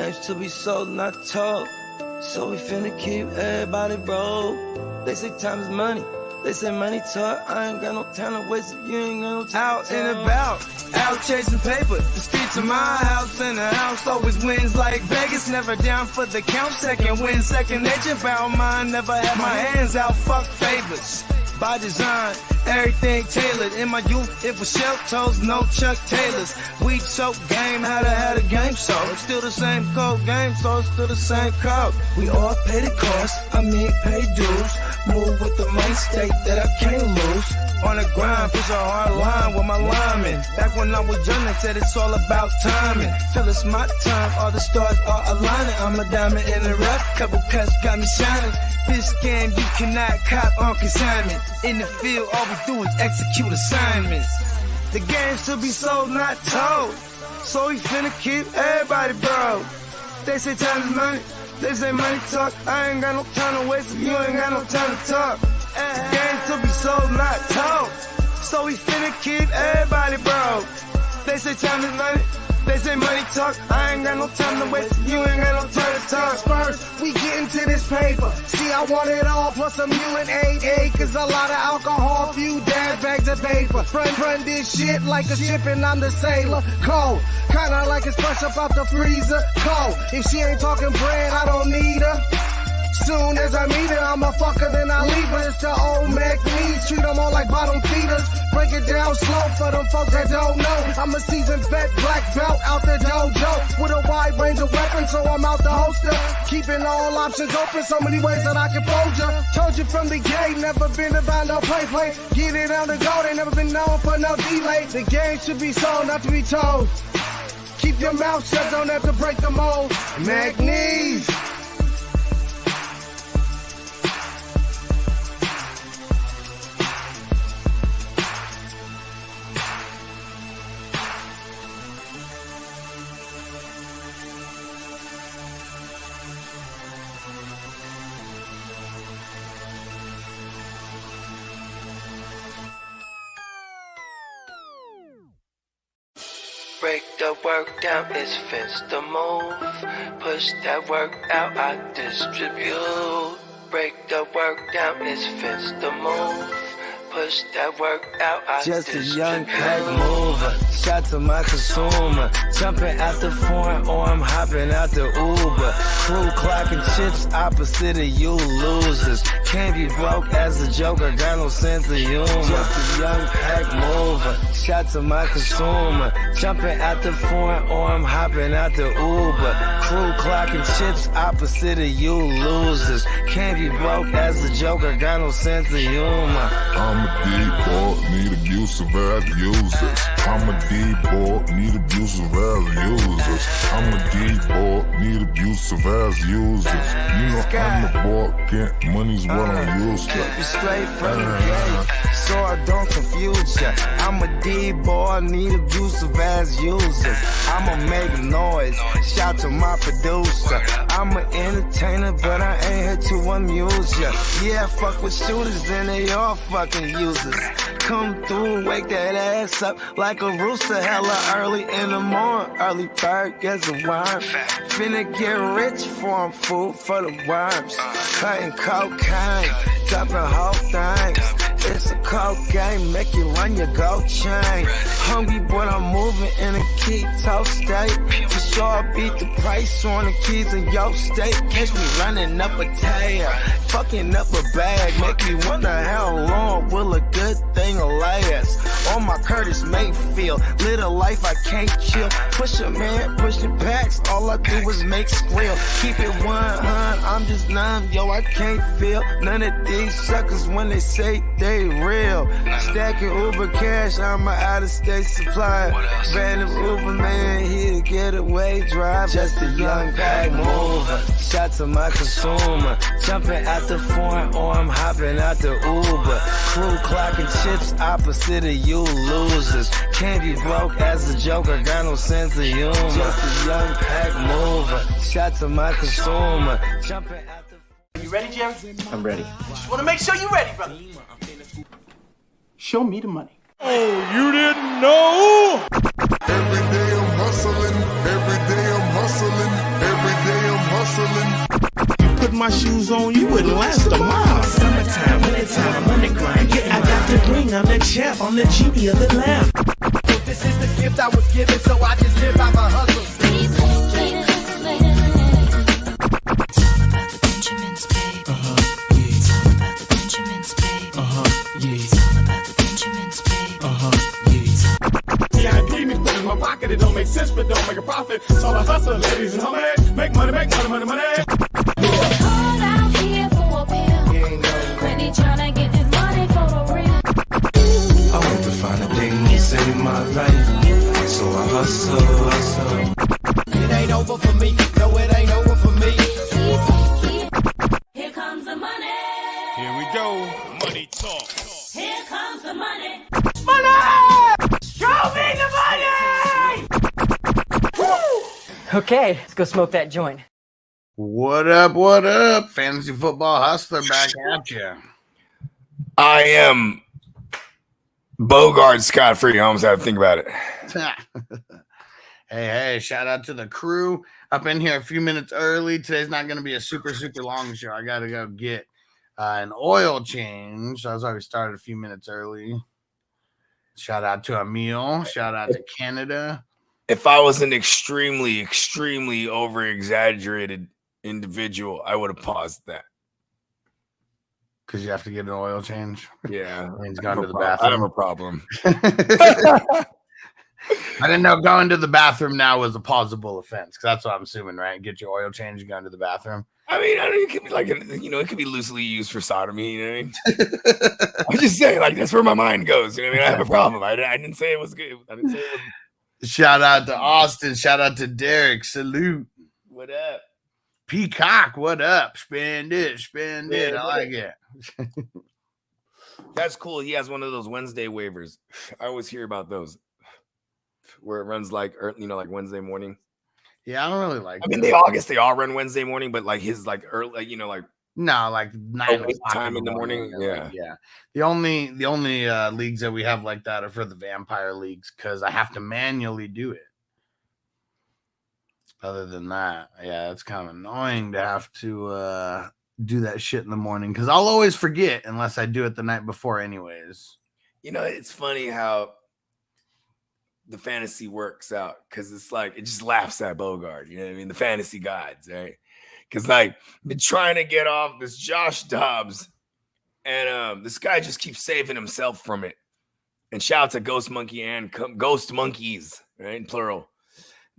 games to be sold, not told. So we finna keep everybody broke. They say time is money. They say money talk. I ain't got no time to waste if you ain't got no time. Out and about, out chasing paper. The streets of my house and the house always wins like Vegas. Never down for the count. Second win, second nature. About mine, never had my hands out. Fuck favors. By design, everything tailored. In my youth, it was shell toes, no Chuck Taylors. We choke game, had a game show. It's still the same code game, so it's still the same code. We all pay the cost, pay dues. Move with the mind state that I can't lose. On the grind, push a hard line with my linemen. Back when I was young, they said it's all about timing. Till it's my time, all the stars are aligning. I'm a diamond in the rough, couple cuts got me shining. This game, you cannot cop on consignment. In the field, all we do is execute assignments. The game should be sold, not told. So we finna keep everybody broke. They say time is money, they say money talk. I ain't got no time to waste if you ain't got no time to talk. The game should be sold, not told. So we finna keep everybody broke. They say time is money, they say money talk. I ain't got no time to waste if you ain't got no time to talk. First, we get into this paper. See, I want it all, plus a mule and 8 acres. A lot of alcohol, few dad bags of paper. Run this shit like a ship and I'm the sailor. Cold, kinda like it's fresh up out the freezer. Cold, if she ain't talking bread, I don't need her. Soon as I meet her, I'm a fucker, then I leave her. It's the old Mac needs, treat them all like bottom feeders. Break it down slow for them folks that don't know. I'm a seasoned vet, black belt out the dojo. With a wide range of weapons, so I'm out the holster. Keeping all options open, so many ways that I can fold ya. Told you from the gate, never been about no play. Get it on the go, they never been known for no delay. The game should be sold, not to be told. Keep your mouth shut, don't have to break the mold. Mac needs. Break the work down, it's fence to move. Push that work out, I distribute. Break the work down, it's fence to move. Push that work out, I just distribute. A young pack mover, shot to my consumer. Jumping out the foreign or I'm hopping out the Uber. Crew clocking chips opposite of you losers. Can't be broke as a joker, got no sense of humor. Just a young pack mover, shot to my consumer. Jumping out the foreign or I'm hopping out the Uber. Crew clocking chips opposite of you losers. Can't be broke as a joker, got no sense of humor. I'm a D-boy, need abusive as users. I'm a D-boy, need abusive as users. I'm a D-boy, need abusive as users. You know I'm the boy, get money's what I'm used to. Keep it straight from the gate, so I don't confuse ya. I'm a D-boy, need abusive as users. I'ma make noise, shout to my producer. I'm an entertainer, but I ain't here to amuse ya. Yeah, I fuck with shooters and they all fucking users. Come through and wake that ass up like a rooster, hella early in the morning. Early bird gets a worm. Finna get rich for 'em, food for the worms. Cutting cocaine, dropping whole things. It's a cold game, make you run your gold chain. Hungry, but I'm moving in a keto state. For sure, I beat the price on the keys in your state. Catch me running up a tail, fucking up a bag. Make me wonder how long will a good thing last. On my Curtis Mayfield, live a life I can't chill. Push a man, pushing packs, all I do is make squeal. Keep it 100, I'm just numb, yo, I can't feel none of these suckers when they say they real. Stacking Uber cash, I'm an out-of-state supply. Random Uber man, here to get away drive. Just a young pack mover, shot to my consumer. Jumping out the foreign or I'm hopping out the Uber. Crew clocking chips opposite of you losers. Can't be broke as a joker, got no sense of humor. Just a young pack mover, shot to my consumer. Jumping out the... You ready, Jim? I'm ready. Just want to make sure you're ready, brother. Show me the money. Oh, you didn't know? Every day I'm hustling, every day I'm hustling, every my shoes on, you wouldn't last a mile. Summertime, wintertime, I'm on the grind. Yeah, I got the ring, I'm the champ, I'm the genie of the lamp. This is the gift I was given, so I just live by my hustle. My pocket, it don't make sense, but don't make a profit. It's all a hustle, ladies and homies. Make money, money. Called out here for a pill. Ready tryna get this money for the real. I want to find a thing to save my life, so I hustle. It ain't over for me. No, it ain't over for me. Here comes the money. Here we go. Money talk. Here comes the money. Show me the money! Okay, let's go smoke that joint. What up? What up? Fantasy football hustler back at you. I am Bogard Scott free. I almost had to think about it. Hey, shout out to the crew up in here a few minutes early. Today's not going to be a super long show. I got to go get an oil change. So that's why we started a few minutes early. Shout out to Emil. Shout out to Canada. If I was an extremely over exaggerated individual, I would have paused that. Because you have to get an oil change. Yeah. He's gone to the I have bathroom. a problem. I didn't know going to the bathroom now was a pausable offense. Because that's what I'm assuming, right? Get your oil change and go into the bathroom. I mean, it could be like, it could be loosely used for sodomy. You know what I mean? I'm just saying, like, that's where my mind goes. You know what I mean? I have a problem. I didn't say it was good. I didn't say it was. Shout out to Austin. Shout out to Derek. Salute. What up? Peacock. What up? Spend it. I like it. That's cool. He has one of those Wednesday waivers. I always hear about those where it runs like Wednesday morning. Yeah, I don't really like. I mean, I guess they all run Wednesday morning, but like his like early, no, like 9 time in the morning. Yeah. Yeah. The only leagues that we have like that are for the vampire leagues because I have to manually do it. Other than that, yeah, it's kind of annoying to have to do that shit in the morning because I'll always forget unless I do it the night before, anyways. It's funny how the fantasy works out because it's like it just laughs at Bogard. You know what I mean? The fantasy gods, right? Because like been trying to get off this Josh Dobbs, and this guy just keeps saving himself from it. And shout out to Ghost Monkey and Ghost Monkeys, right? In plural.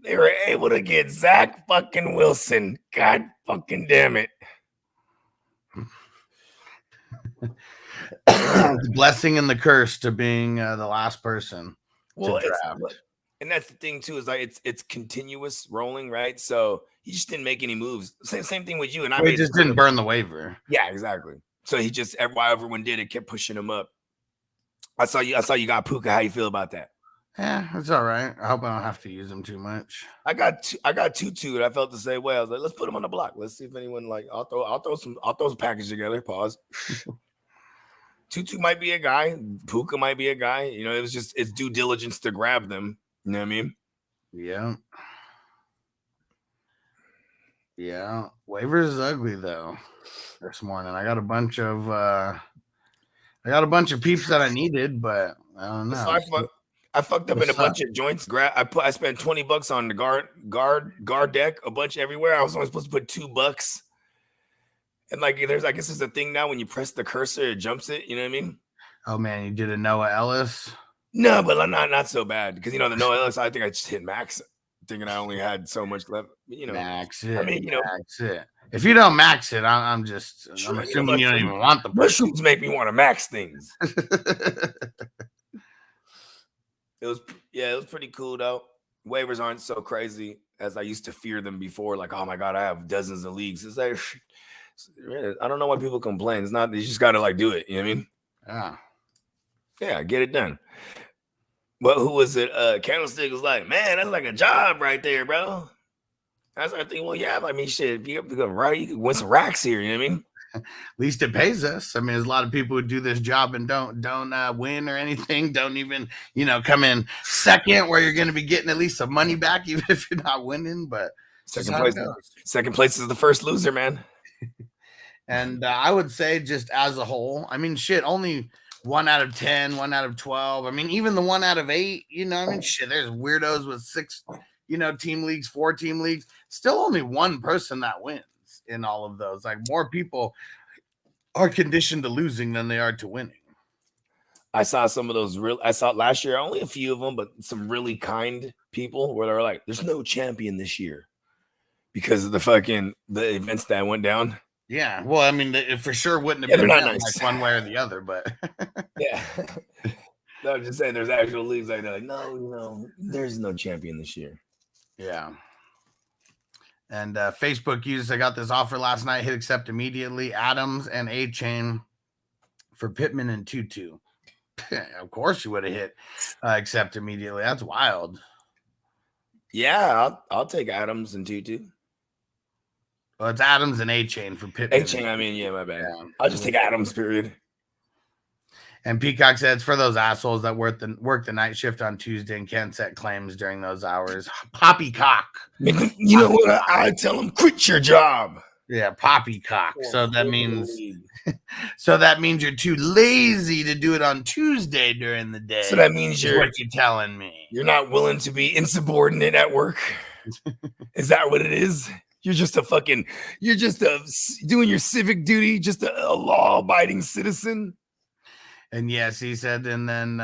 They were able to get Zach fucking Wilson. God fucking damn it. The blessing and the curse to being the last person. Well, and that's the thing too, is like it's continuous rolling, right? So he just didn't make any moves. Same thing with you and I. He just didn't burn the waiver. Yeah, exactly. So he just while everyone did it, kept pushing him up. I saw you got Puka. How you feel about that? Yeah, it's all right. I hope I don't have to use him too much. I got Tutu, and I felt the same way. I was like, let's put him on the block. Let's see if anyone I'll throw some package together. Pause. Tutu might be a guy. Puka might be a guy. It's due diligence to grab them. You know what I mean? Yeah. Yeah. Waivers is ugly though. This morning, I got a bunch of peeps that I needed, but I don't know. So I fucked up in a bunch of joints. I spent $20 on the guard deck, a bunch everywhere. I was only supposed to put $2. And like I guess there's a thing now when you press the cursor, it jumps it. You know what I mean? Oh man, you did a Noah Ellis? No, but not so bad. Because the Noah Ellis, I think I just hit max, thinking I only had so much left. Max it. I mean, max it. If you don't max it, I'm assuming you don't even want the mushrooms make me want to max things. It was pretty cool though. Waivers aren't so crazy as I used to fear them before. Like, oh my god, I have dozens of leagues. It's like I don't know why people complain. It's not, you just gotta like do it. You know what I mean? Yeah, get it done. But who was it? Candlestick was like, man, that's like a job right there, bro. I started thinking, well, yeah, I mean, shit, if you become right, you can win some racks here. You know what I mean? At least it pays us. I mean, there's a lot of people who do this job and don't win or anything. Don't even, come in second where you're going to be getting at least some money back, even if you're not winning. But second place is the first loser, man. And I would say just as a whole, I mean, shit, only 1 out of 10, 1 out of 12. I mean, even the 1 out of 8, I mean, shit, there's weirdos with 6, team leagues, 4 team leagues. Still only one person that wins in all of those. Like, more people are conditioned to losing than they are to winning. I saw some of those I saw last year, only a few of them, but some really kind people where they're like, there's no champion this year because of the events that went down. Yeah. Well, I mean, it for sure wouldn't have been not nice. Like one way or the other, but yeah. No, I'm just saying there's actual leagues like that. Like, no, there's no champion this year. Yeah. And Facebook users, I got this offer last night, hit accept immediately. Adams and A-Chain for Pittman and Tutu. Of course you would have hit accept immediately. That's wild. Yeah, I'll take Adams and Tutu. Well, it's Adams and A-Chain for Pittman. A-Chain, I mean, yeah, my bad. Yeah. I'll just take Adams, period. And Peacock said it's for those assholes that work the night shift on Tuesday and can't set claims during those hours. Poppycock. You know what? I tell them, quit your job. Yeah, poppycock. So that means you're too lazy to do it on Tuesday during the day. So that means what you're telling me. You're not willing to be insubordinate at work. Is that what it is? You're just doing your civic duty, just a law-abiding citizen. And yes, he said, and then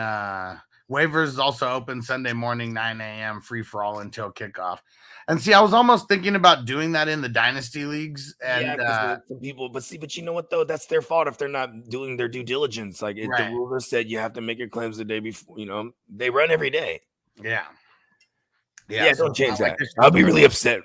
waivers is also open Sunday morning, 9 a.m., free for all until kickoff. And see, I was almost thinking about doing that in the dynasty leagues. And some people, but you know what though? That's their fault if they're not doing their due diligence. Like the ruler said, you have to make your claims the day before. They run every day. Yeah. Yeah, so don't change that. I'll be really upset.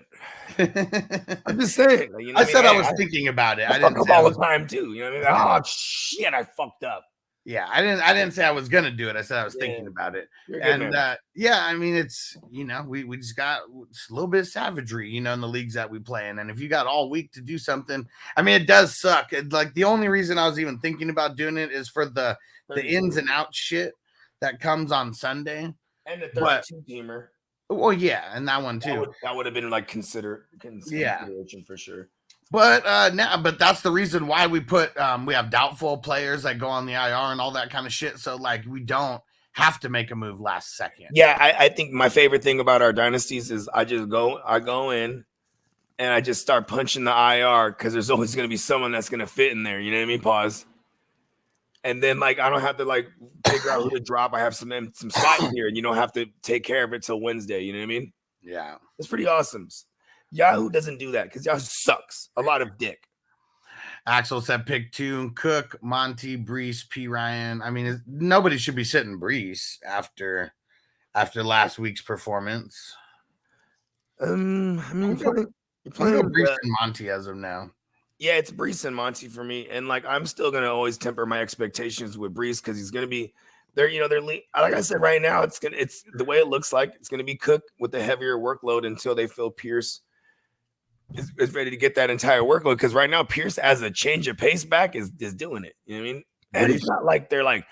I'm just saying. I said I was thinking about it. I fuck up all the time too. You know what I mean? Oh shit, I fucked up. Yeah, I didn't say I was gonna do it. I said I was thinking about it. And I mean, it's we just got a little bit of savagery, in the leagues that we play in. And if you got all week to do something, I mean, it does suck. Like the only reason I was even thinking about doing it is for the ins and outs shit that comes on Sunday. And the 32-teamer. Well, yeah, and that one too. That would have been like consideration for sure. But but that's the reason why we put we have doubtful players that go on the IR and all that kind of shit. So like we don't have to make a move last second. Yeah, I think my favorite thing about our dynasties is I go in and I just start punching the IR because there's always going to be someone that's going to fit in there. You know what I mean? Pause. And then like I don't have to like figure out who to drop. I have some spots here, and you don't have to take care of it till Wednesday. You know what I mean? Yeah, it's pretty awesome. Yahoo doesn't do that because Yahoo sucks. A lot of dick. Axel said pick 2, Cook, Monty, Brees, P. Ryan. I mean, nobody should be sitting Brees after last week's performance. I mean, you're playing Brees and Monty as of now. Yeah, it's Brees and Monty for me, and like I'm still gonna always temper my expectations with Brees because he's gonna be there. They're like I said right now, it's the way it looks like it's gonna be Cook with the heavier workload until they feel Pierce is ready to get that entire workload. Because right now, Pierce as a change of pace back is doing it. You know what I mean? And it's not like they're like,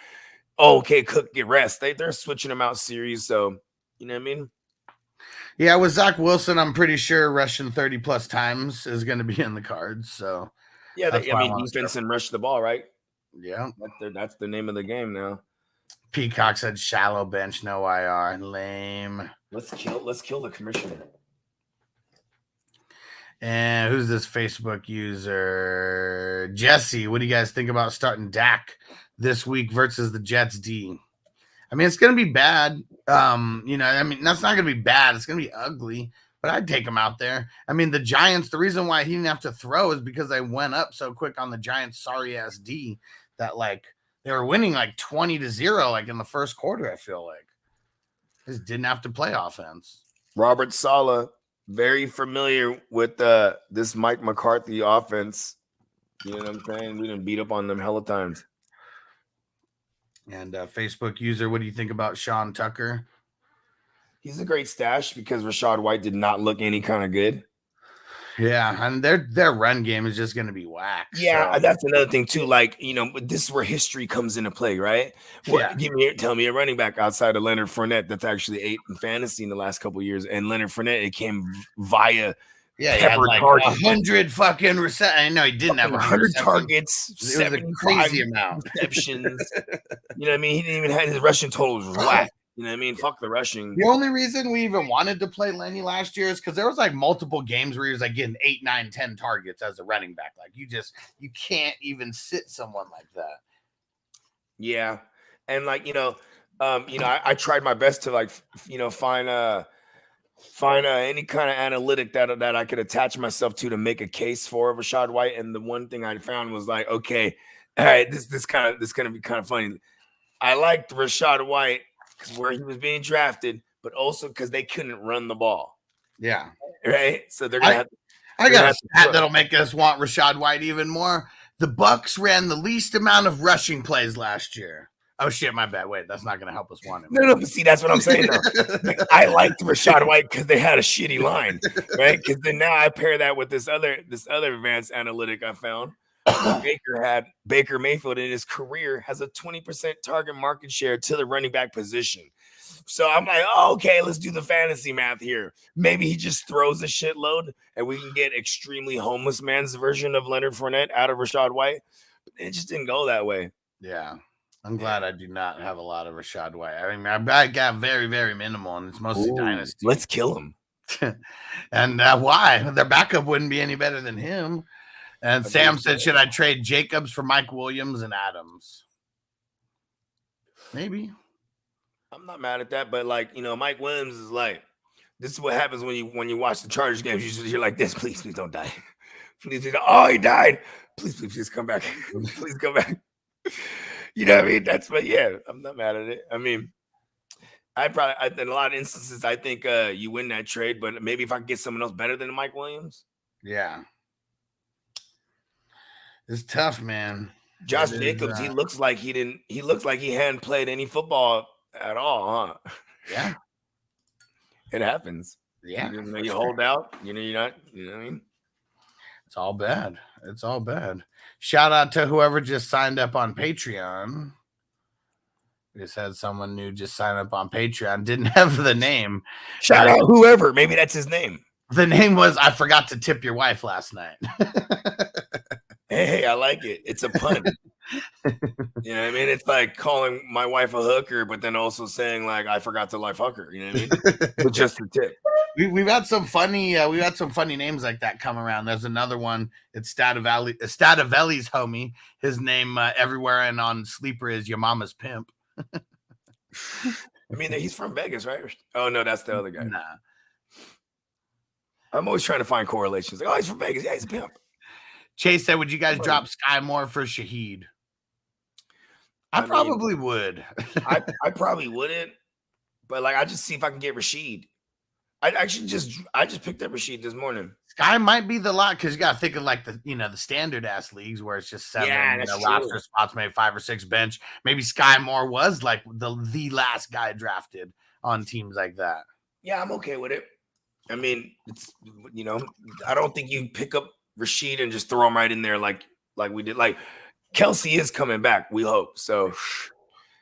oh, okay, Cook get rest. They're switching him out series, so you know what I mean. Yeah, with Zach Wilson, I'm pretty sure rushing 30 plus times is going to be in the cards. So yeah, defense and rush the ball, right? Yeah, that's the name of the game now. Peacock said shallow bench, no IR, lame. Let's kill the commissioner. And who's this Facebook user? Jesse, what do you guys think about starting Dak this week versus the Jets D? I mean, it's going to be bad. I mean, that's not going to be bad. It's going to be ugly, but I'd take him out there. I mean, the Giants, the reason why he didn't have to throw is because they went up so quick on the Giants' sorry-ass D that, like, they were winning like 20-0, like in the first quarter, I feel like. They just didn't have to play offense. Robert Saleh, very familiar with this Mike McCarthy offense. You know what I'm saying? We didn't beat up on them hella times. And Facebook user, what do you think about Sean Tucker? He's a great stash because Rachaad White did not look any kind of good. Yeah, and their run game is just going to be whack. Yeah, so. That's another thing too. Like, this is where history comes into play, right? Tell me a running back outside of Leonard Fournette that's actually 8 in fantasy in the last couple of years, and Leonard Fournette, it came via Yeah, he had like 100 fucking I know he didn't have 100 targets, it was a crazy amount receptions. You know what I mean? He didn't even have his rushing totals was whack. You know what I mean? Fuck the rushing. The only reason we even wanted to play Lenny last year is because there was like multiple games where he was like getting 8, 9, 10 targets as a running back. Like you can't even sit someone like that. Yeah, and like I tried my best to like find any kind of analytic that I could attach myself to make a case for Rachaad White. And the one thing I found was like, okay, all right, this gonna be kind of funny. I liked Rachaad White because where he was being drafted, but also because they couldn't run the ball. Yeah, right. So they're gonna I got a stat that'll make us want Rachaad White even more. The Bucks ran the least amount of rushing plays last year. Oh shit, my bad. Wait, that's not going to help us want him. No, but see, that's what I'm saying. Though. I liked Rachaad White because they had a shitty line, right? Because then now I pair that with this other advanced analytic I found. Baker Mayfield in his career has a 20% target market share to the running back position. So I'm like, oh, okay, let's do the fantasy math here. Maybe he just throws a shitload and we can get extremely homeless man's version of Leonard Fournette out of Rachaad White. But it just didn't go that way. Yeah. I'm glad I do not have a lot of Rachaad White. I mean, I got very, very minimal, and it's mostly dynasty. Let's kill him. And why? Their backup wouldn't be any better than him. And Sam said, should I trade Jacobs for Mike Williams and Adams? Maybe. I'm not mad at that, but like, Mike Williams is like, this is what happens when you watch the Chargers games. You're like this, please don't die. Please, oh, he died. Please come back. Please come back. You know what I mean? I'm not mad at it. I mean, in a lot of instances, I think you win that trade, but maybe if I can get someone else better than Mike Williams. Yeah. It's tough, man. Josh Jacobs, he looks like he hadn't played any football at all, huh? Yeah. It happens. Yeah. You hold out, you're not, you know what I mean? It's all bad. It's all bad. Shout out to whoever just signed up on Patreon. We just had someone new just sign up on Patreon. Didn't have the name. Shout out whoever. Maybe that's his name. The name was, I forgot to tip your wife last night. Hey, I like it. It's a pun. You know what I mean? It's like calling my wife a hooker, but then also saying like, I forgot to like fuck her. You know what I mean? With just the tip. We've had some funny names like that come around. There's another one. It's Stadavelli's homie. His name everywhere and on Sleeper is Your Mama's Pimp. I mean, he's from Vegas, right? Oh no, that's the other guy. Nah. I'm always trying to find correlations. Like, oh, he's from Vegas. Yeah, he's a pimp. Chase said, would you guys drop Sky Moore for Shaheed? I probably would. I probably wouldn't. But like, I just see if I can get Rashid. I just picked up Rashid this morning. Sky might be the lot because you got to think of like the standard ass leagues where it's just 7 roster spots, maybe 5 or 6 bench. Maybe Sky Moore was like the last guy drafted on teams like that. Yeah, I'm okay with it. I mean, it's I don't think you pick up Rashid and just throw him right in there like we did. Like Kelsey is coming back, we hope. So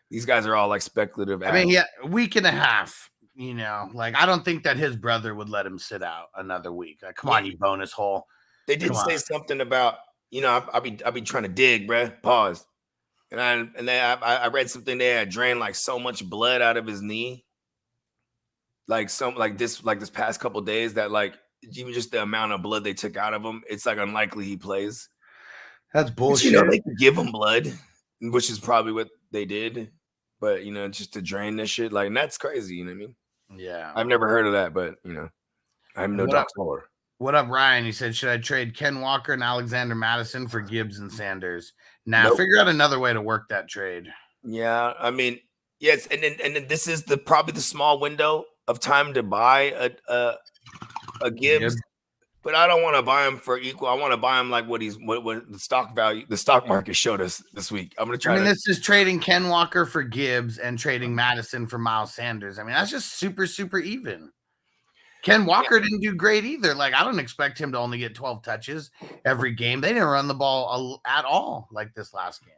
these guys are all like speculative. I mean, yeah, a week and a half. Like I don't think that his brother would let him sit out another week. Like, come on, you bonus hole. They did say something about I'll be trying to dig, bruh. Pause. And I read something they had drained like so much blood out of his knee. Like this past couple of days that like even just the amount of blood they took out of him, it's like unlikely he plays. That's bullshit. They could give him blood, which is probably what they did. But just to drain this shit, like, and that's crazy. You know what I mean? Yeah. I've never heard of that, but I'm no doctor. What up, Ryan? He said, should I trade Ken Walker and Alexander Madison for Gibbs and Sanders? Now, figure out another way to work that trade. Yeah, I mean, yes, and then this is probably the small window of time to buy a Gibbs, but I don't want to buy him for equal. I want to buy him like what the stock value, the stock market showed us this week. I'm gonna try. This is trading Ken Walker for Gibbs and trading Madison for Miles Sanders. I mean, that's just super, super even. Ken Walker didn't do great either. Like, I don't expect him to only get 12 touches every game. They didn't run the ball at all like this last game.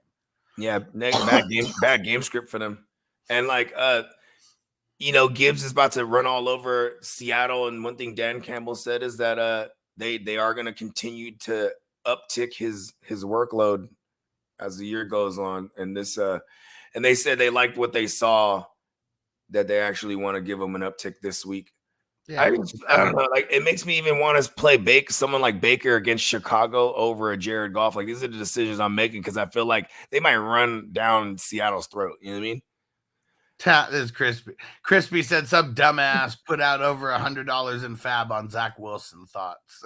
Yeah, bad game script for them, and like Gibbs is about to run all over Seattle. And one thing Dan Campbell said is that they are going to continue to uptick his workload as the year goes on. And this and they said they liked what they saw, that they actually want to give him an uptick this week. Yeah. I don't know. Like, it makes me even want to play someone like Baker against Chicago over a Jared Goff. Like, these are the decisions I'm making because I feel like they might run down Seattle's throat. You know what I mean? This is Crispy. Crispy said some dumbass put out over $100 in fab on Zach Wilson. Thoughts?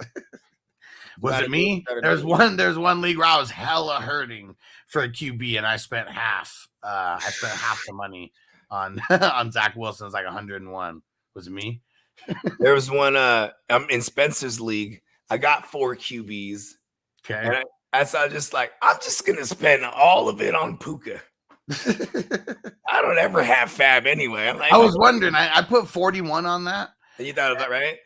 Was it me? There's one league where I was hella hurting for a QB, and I spent half. I spent half the money on Zach Wilson. It was like 101. Was it me? There was one. I'm in Spencer's league. I got 4 QBs. Okay. And I was just like, I'm just gonna spend all of it on Puka. I don't ever have fab anyway. I'm like, I was wondering. I put 41 on that. And you thought of that, right?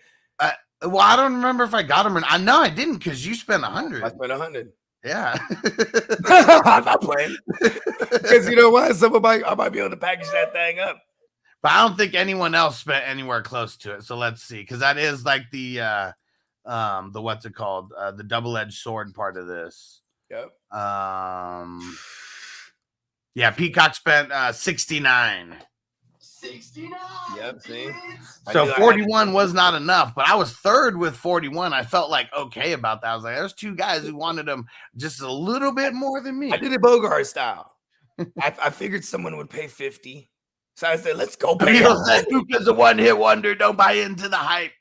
Well, I don't remember if I got him or not. I know I didn't because you spent 100. I spent 100. Yeah. I'm not playing. Because you know what? I might be able to package that thing up. But I don't think anyone else spent anywhere close to it. So let's see, because that is like the what's it called? The double-edged sword part of this. Yep. Yeah, Peacock spent 69. 69. Yep. See. So 41 was not enough, but I was third with 41. I felt like okay about that. I was like, there's 2 guys who wanted them just a little bit more than me. I did it Bogard style. I figured someone would pay 50. So I said, let's go pay. Said Puka's a one-hit wonder. Don't buy into the hype.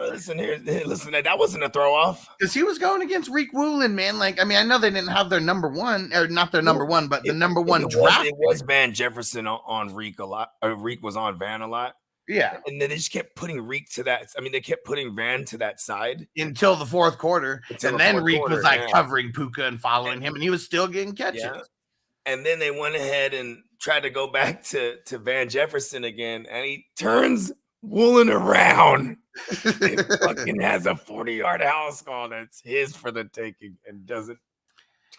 Listen, that wasn't a throw off. Because he was going against Reek Woolen, man. Like, I mean, I know they didn't have their number one, or not their number one, but the number one draft. It was Van Jefferson on Reek a lot. Reek was on Van a lot. Yeah. And then they just kept putting Reek to that. I mean, they kept putting Van to that side until the fourth quarter. And then Reek was like covering Puka and following him, and he was still getting catches. Yeah. And then they went ahead and tried to go back to Van Jefferson again, and he turns Woolen around. He fucking has a 40-yard house call that's his for the taking and doesn't.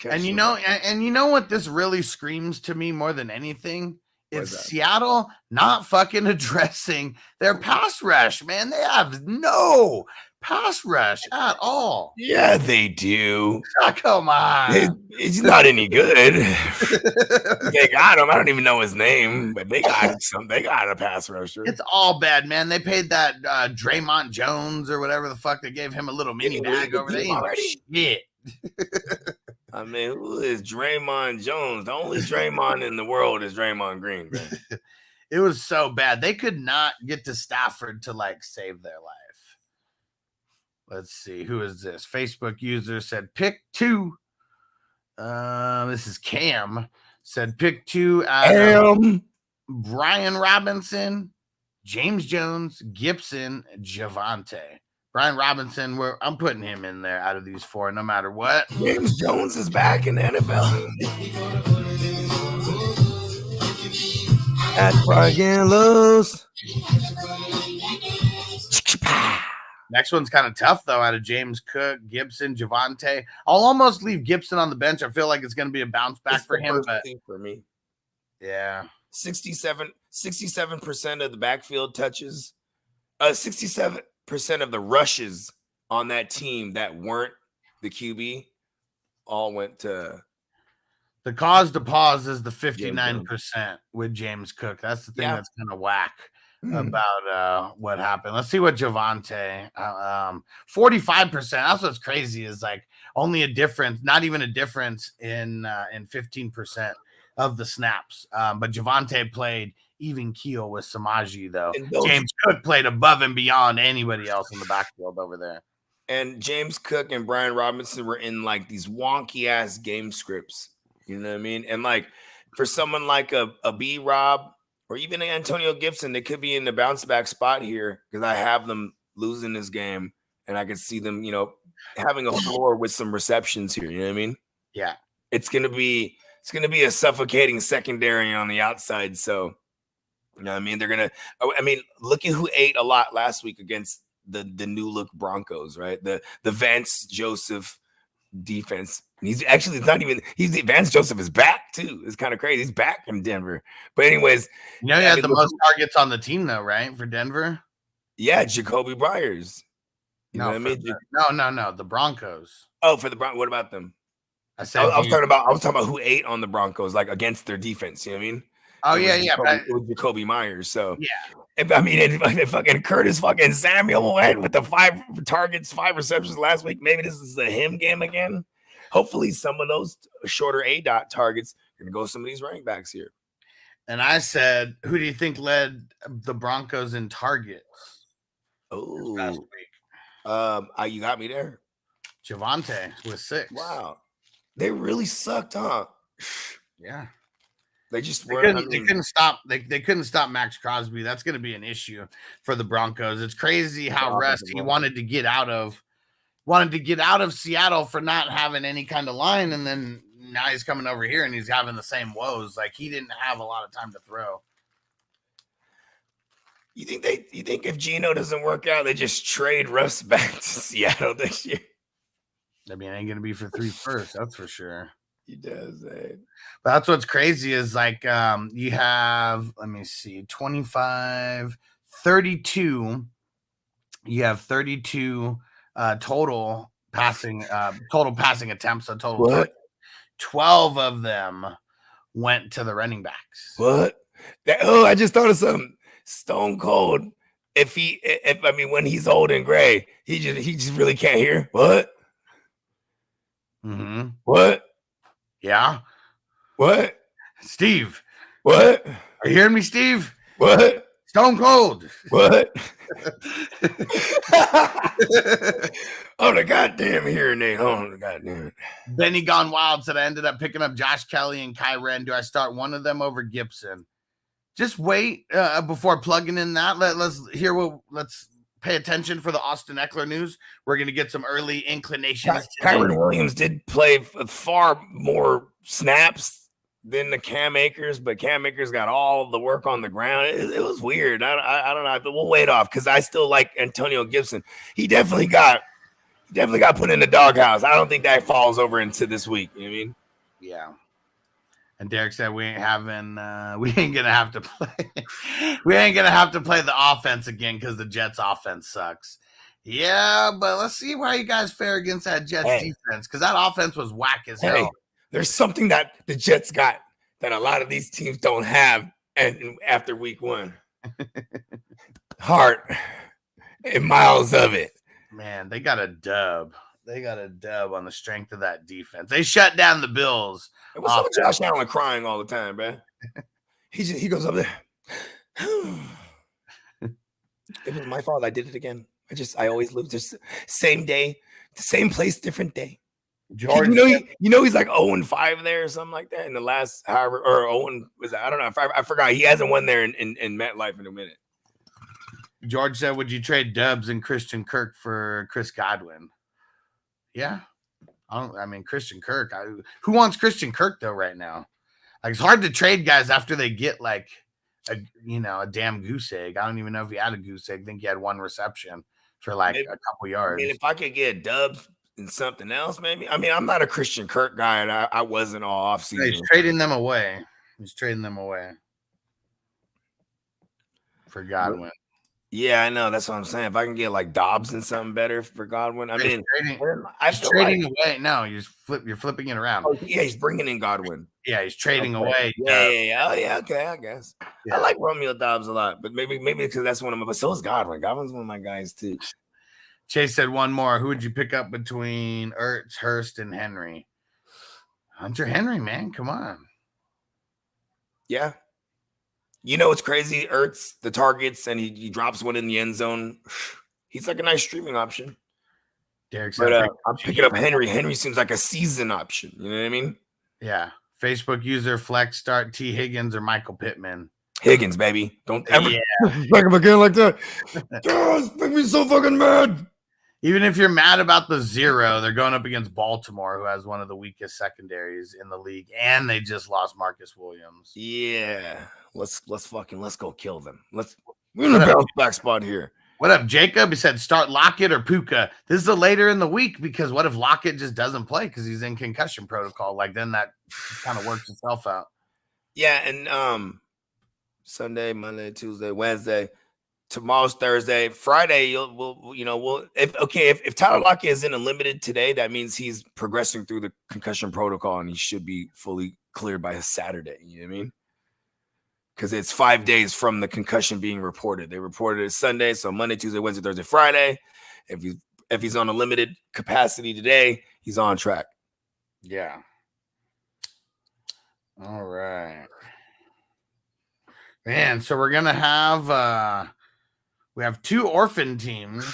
And you know what this really screams to me more than anything? It's Seattle not fucking addressing their pass rush, man. They have no pass rush at all. Yeah, they do. Oh, come on. He's not any good. They got him. I don't even know his name, but they got some. They got a pass rusher. It's all bad, man. They paid that Draymond Jones or whatever the fuck. They gave him a little mini bag over there. Shit. I mean, who is Draymond Jones? The only Draymond in the world is Draymond Green, man. It was so bad. They could not get to Stafford to like save their life. Let's see. Who is this? Facebook user said pick 2. This is Cam. Said pick 2 Brian Robinson, James Jones, Gibson, Javonte. Brian Robinson, I'm putting him in there out of these 4, no matter what. James Jones is back in the NFL. At Brian Lowe's. Next one's kind of tough, though, out of James Cook, Gibson, Javonte. I'll almost leave Gibson on the bench. I feel like it's going to be a bounce back for him. But for me. Yeah. 67% of the backfield touches. 67% of the rushes on that team that weren't the QB all went to the cause to pause is the 59% with James Cook. That's the thing that's kind of whack about what happened. Let's see what Javonte 45%. That's what's crazy is like only a difference, not even a difference in 15% of the snaps. But Javonte played even keel with Samaji, though. James Cook played above and beyond anybody else in the backfield over there. And James Cook and Brian Robinson were in like these wonky ass game scripts. You know what I mean? And like for someone like a B-Rob or even Antonio Gibson, they could be in the bounce back spot here because I have them losing this game and I could see them, you know, having a floor with some receptions here. You know what I mean? Yeah. It's gonna be a suffocating secondary on the outside. So you know what I mean? Look at who ate a lot last week against the new look Broncos, right? The Vance Joseph defense. And Vance Joseph is back too. It's kind of crazy. He's back in Denver. But anyways, he had the most targets on the team though, right? For Denver. Yeah, Jacoby Byers. You know what I mean? No. The Broncos. Oh, for the Broncos. What about them? I said I was talking about who ate on the Broncos, like against their defense. You know what I mean? Oh, It was Jacoby Myers. So yeah. If fucking Curtis fucking Samuel went with the 5 targets, 5 receptions last week, maybe this is a him game again. Hopefully, some of those shorter A-dot targets are gonna go some of these running backs here. And I said, who do you think led the Broncos in targets? Oh, last week? You got me there. Javonte with 6. Wow, they really sucked, huh? Yeah. They just They couldn't stop. They couldn't stop Max Crosby. That's going to be an issue for the Broncos. It's crazy how he wanted to get out of Seattle for not having any kind of line, and then now he's coming over here and he's having the same woes. Like he didn't have a lot of time to throw. You think if Geno doesn't work out, they just trade Russ back to Seattle this year? I mean, it ain't going to be for 3 firsts, that's for sure. He does, eh? But that's what's crazy is like you have, let me see, 25, 32. You have 32 total passing attempts. So total what? 12 of them went to the running backs. What? I just thought of something. Stone Cold. When he's old and gray, he just really can't hear. What? Mm-hmm. What? Yeah. What? Steve. What? Are you hearing me, Steve? What? Stone Cold. What? Oh, the goddamn hearing aid. Oh, the goddamn it. Benny Gone Wild said I ended up picking up Josh Kelly and Kai Wren. Do I start one of them over Gibson? Just wait before plugging in that. Let's pay attention for the Austin Eckler news. We're going to get some early inclinations. Kyron Williams did play far more snaps than the Cam Akers, but Cam Akers got all the work on the ground. It was weird. I don't know, but we'll wait off because I still like Antonio Gibson. He definitely got put in the doghouse. I don't think that falls over into this week. You know what I mean? Yeah. And Derek said we ain't gonna have to play. We ain't gonna have to play the offense again because the Jets offense sucks. Yeah, but let's see how you guys fare against that Jets defense because that offense was whack as hell. There's something that the Jets got that a lot of these teams don't have, and after week 1, heart and miles of it. Man, they got a dub. They got a dub on the strength of that defense. They shut down the Bills. What's up with Josh Allen crying all the time, man? He goes up there. It was my fault. I did it again. I always lose. Just same day, the same place, different day. George, he's like 0-5 there or something like that in the last however or 0 was I don't know. I forgot. He hasn't won there in MetLife in a minute. George said, "Would you trade Dubs and Christian Kirk for Chris Godwin?" Yeah, Christian Kirk. Who wants Christian Kirk though right now? Like it's hard to trade guys after they get like a damn goose egg. I don't even know if he had a goose egg. I think he had 1 reception for like a couple yards. I mean, if I could get Dubs and something else, maybe. I mean, I'm not a Christian Kirk guy, and I wasn't all offseason. He's trading them away. For Godwin. Yeah, I know. That's what I'm saying. If I can get like Dobbs and something better for Godwin, I mean, he's trading away. No, you're flipping it around. Oh, yeah, he's bringing in Godwin. Yeah, he's trading away. Yeah. Oh, yeah. Okay, I guess. Yeah. I like Romeo Dobbs a lot, but maybe because that's one of my. But so is Godwin. Godwin's one of my guys too. Chase said one more. Who would you pick up between Ertz, Hurst, and Henry? Hunter Henry, man. Come on. Yeah. You know what's crazy? Ertz, the targets, and he drops one in the end zone. He's like a nice streaming option. Derek said, I'm picking up Henry. Henry seems like a season option. You know what I mean? Yeah. Facebook user flex start T. Higgins or Michael Pittman. Higgins, baby. Don't ever back him again like that. Oh, it's making me so fucking mad. Even if you're mad about the 0, they're going up against Baltimore, who has one of the weakest secondaries in the league, and they just lost Marcus Williams. Yeah. Let's go kill them. We're in a bounce back spot here. What up, Jacob? He said start Lockett or Puka. This is a later in the week because what if Lockett just doesn't play because he's in concussion protocol? Like then that kind of works itself out. Yeah, and Sunday, Monday, Tuesday, Wednesday. Tomorrow's Thursday. Friday, if Tyler Lockett is in a limited today, that means he's progressing through the concussion protocol and he should be fully cleared by Saturday. You know what I mean? Because it's 5 days from the concussion being reported. They reported it Sunday, so Monday, Tuesday, Wednesday, Thursday, Friday. If he's on a limited capacity today, he's on track. Yeah. All right. Man, so we're gonna have we have 2 orphan teams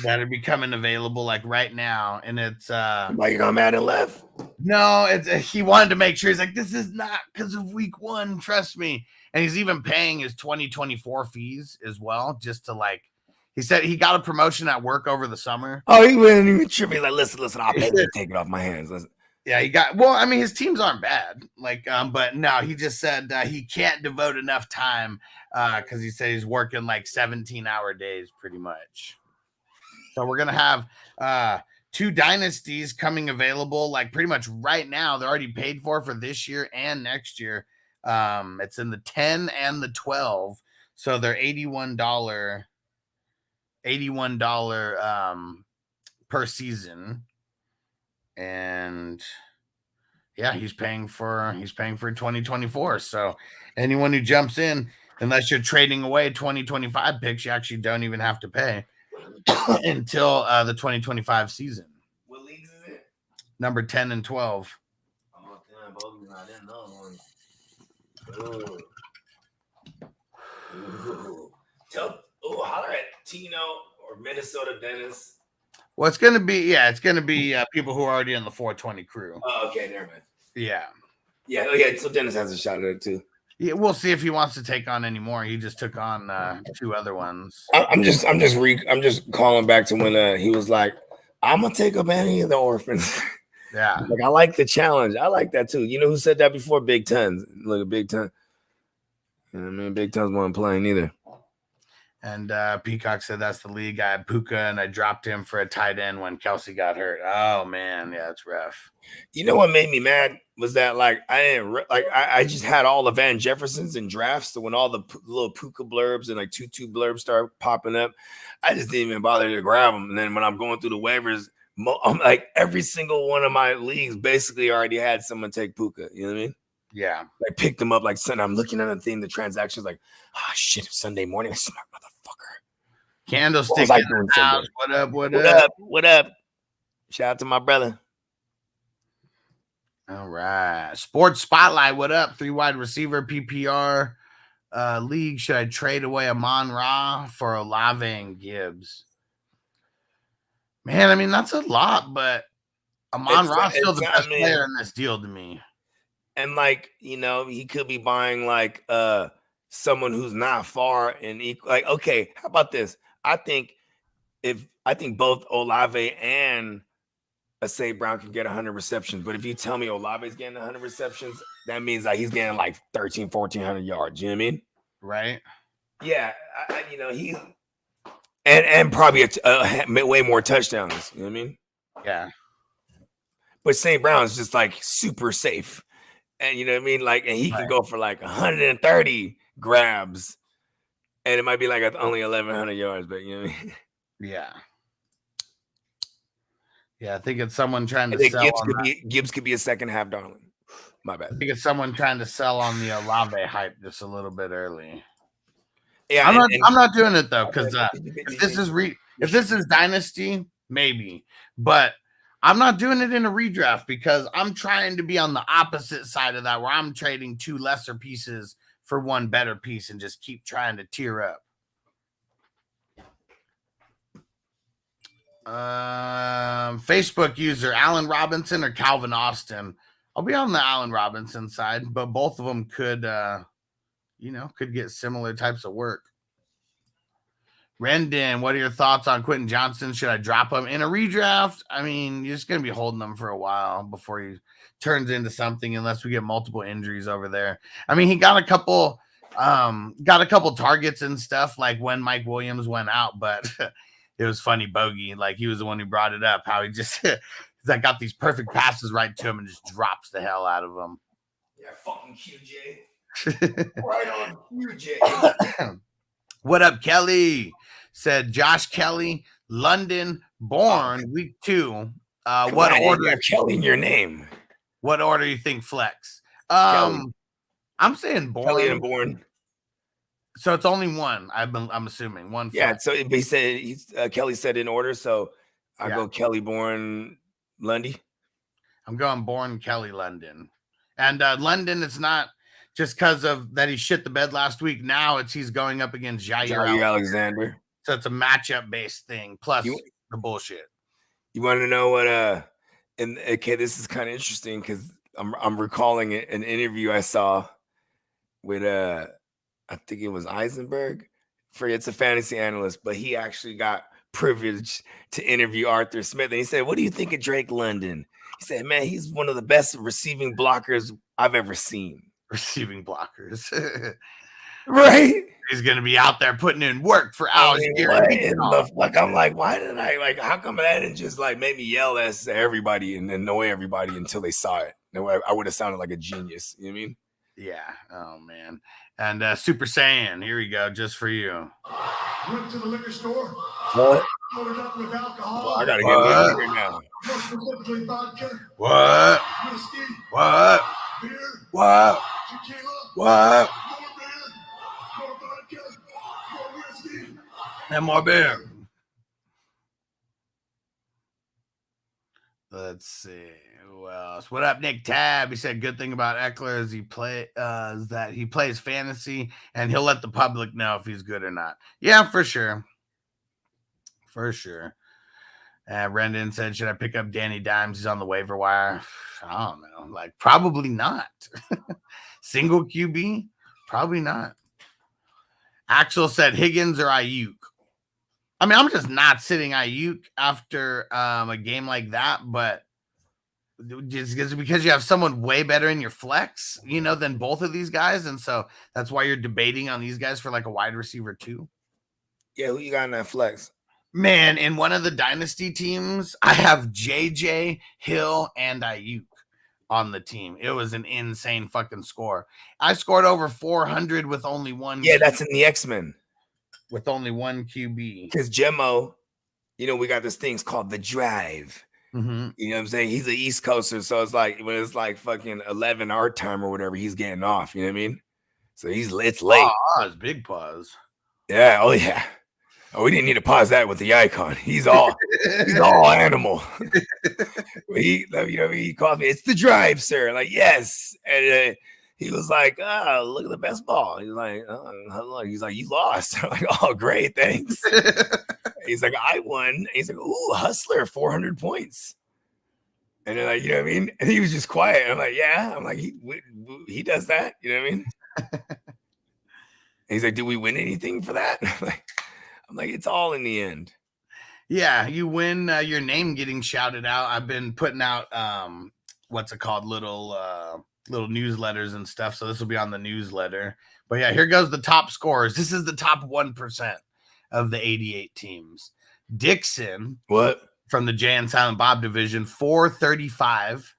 that are becoming available like right now, and it's why you got mad and left? No, it's he wanted to make sure. He's like, this is not because of week 1, trust me. And he's even paying his 2024 fees as well, just to like. He said he got a promotion at work over the summer. Oh, he wasn't even tripping. Like, listen, I'll pay you, take it off my hands. Listen. Yeah, he got. Well, I mean, his teams aren't bad. Like, but no, he just said he can't devote enough time because he said he's working like 17-hour days, pretty much. So we're gonna have 2 dynasties coming available, like pretty much right now. They're already paid for this year and next year. It's in the 10 and the 12, so they're $81 per season. And yeah, he's paying for 2024. So anyone who jumps in, unless you're trading away 2025 picks, you actually don't even have to pay until the 2025 season. What leagues is it? Number 10 and 12. Oh damn, Bogey's not in those ones. Holler at Tino or Minnesota Dennis. Well, it's gonna be people who are already in the 420 crew. Oh, okay, never mind. Yeah. So Dennis has a shot at it too. Yeah, we'll see if he wants to take on any more. He just took on 2 other ones. I'm just calling back to when he was like, I'm gonna take up any of the orphans. Yeah. Like, I like the challenge. I like that too. You know who said that before? Big Tons. Look at Big Ton. You know what I mean? Big Tons wasn't playing either. And Peacock said that's the league. I had Puka and I dropped him for a tight end when Kelsey got hurt. Oh man, yeah, it's rough. You know what made me mad was that I just had all the Van Jeffersons in drafts. So when all the little Puka blurbs and like tutu blurbs start popping up, I just didn't even bother to grab them. And then when I'm going through the waivers, I'm like every single one of my leagues basically already had someone take Puka. You know what I mean? Yeah. I picked them up like Sunday. I'm looking at the thing, the transactions like, shit, it's Sunday morning. Smart motherfucker. Candlestick What in the house. What up? What up? Shout out to my brother. All right. Sports Spotlight. What up? 3 wide receiver PPR league. Should I trade away Amon-Ra for Olave and Gibbs? Man, I mean, that's a lot, but Amon-Ra is still the best player in this deal to me. And like, he could be buying like someone who's not far and equal. Like, okay, how about this? I think both Olave and St. Brown can get 100 receptions, but if you tell me Olave's getting 100 receptions, that means like he's getting like 1,400 yards. You know what I mean? Right. Yeah. He and probably way more touchdowns. You know what I mean? Yeah. But St. Brown's just like super safe. And you know what I mean? Like, and he can go for like 130 grabs. And it might be like only 1,100 yards, but you know what I mean? Yeah. Yeah, I think it's someone trying to sell. Gibbs could be a second half darling. My bad. I think it's someone trying to sell on the Olave hype just a little bit early. Yeah, I'm not doing it though, because if this is Dynasty, maybe. But I'm not doing it in a redraft because I'm trying to be on the opposite side of that, where I'm trading 2 lesser pieces for 1 better piece and just keep trying to tier up. Facebook user Allen Robinson or Calvin Austin. I'll be on the Allen Robinson side, but both of them could get similar types of work. Rendon, what are your thoughts on Quentin Johnson? Should I drop him in a redraft? I mean, you're just going to be holding him for a while before he turns into something, unless we get multiple injuries over there. I mean, he got a couple targets and stuff like when Mike Williams went out, but it was funny, Bogey. Like, he was the one who brought it up, how he just got these perfect passes right to him and just drops the hell out of them. Yeah, fucking QJ. Right on QJ. What up, Kelly? Said Josh Kelly, London, born week 2. What order? You have Kelly in your name. What order you think flex? Kelly. I'm saying born. Kelly and born. So it's only one. I'm assuming one. Yeah. Flex. So he said Kelly said in order. So I go Kelly, born, Lundy. I'm going born Kelly, London, and London. It's not just because of that he shit the bed last week. Now he's going up against Jair Alexander. So it's a matchup based thing. Plus the bullshit. You want to know what? And okay, this is kind of interesting because I'm recalling an interview I saw with I think it was Eisenberg. It's a fantasy analyst, but he actually got privileged to interview Arthur Smith, and he said, "What do you think of Drake London?" He said, "Man, he's one of the best receiving blockers I've ever seen." Receiving blockers, right? He's gonna be out there putting in work for hours. Like I'm like, why did I like? How come that didn't just like make me yell at everybody and annoy everybody until they saw it? No, I would have sounded like a genius. You know what I mean? Yeah. Oh man. And Super Saiyan, here we go, just for you. Went to the liquor store. What? Loaded up with alcohol. Well, I gotta get liquor now. More specifically, vodka. What? Whiskey. What? Beer. What? Tequila. What? More beer. More vodka. More whiskey. And more beer. Let's see who else. What up, Nick Tab? He said good thing about Eckler is that he plays fantasy and he'll let the public know if he's good or not. Yeah, for sure. For sure. Brendan said, should I pick up Danny Dimes? He's on the waiver wire. I don't know. Like, probably not. Single QB? Probably not. Axel said Higgins or Ayuk. I mean, I'm just not sitting Ayuk after a game like that, but just because you have someone way better in your flex, than both of these guys. And so that's why you're debating on these guys for like a wide receiver too. Yeah, who you got in that flex? Man, in one of the dynasty teams, I have JJ, Hill, and Ayuk on the team. It was an insane fucking score. I scored over 400 with only one. Yeah, that's in the X-Men. With only one QB. Because Gemmo, we got this thing called the drive. Mm-hmm. You know what I'm saying? He's an East Coaster, so it's like when it's like fucking 11 our time or whatever, he's getting off. You know what I mean? So it's late. Pause, big pause. Yeah. Oh yeah. Oh, we didn't need to pause that with the icon. He's all animal. He called me. It's the drive, sir. Like yes, and he was like, "Oh, look at the best ball." He's like, you lost. I'm like, "Oh, great, thanks." He's like, "I won." He's like, "Ooh, hustler, 400 points." And they're like, you know what I mean? And he was just quiet. I'm like, "Yeah." I'm like, he does that. You know what I mean? And he's like, "Do we win anything for that?" I'm like, it's all in the end. Yeah, you win your name getting shouted out. I've been putting out what's it called, little newsletters and stuff. So this will be on the newsletter. But yeah, here goes the top scorers. This is the top 1% of the 88 teams. Dixon, what? From the Jay and Silent Bob division, 435.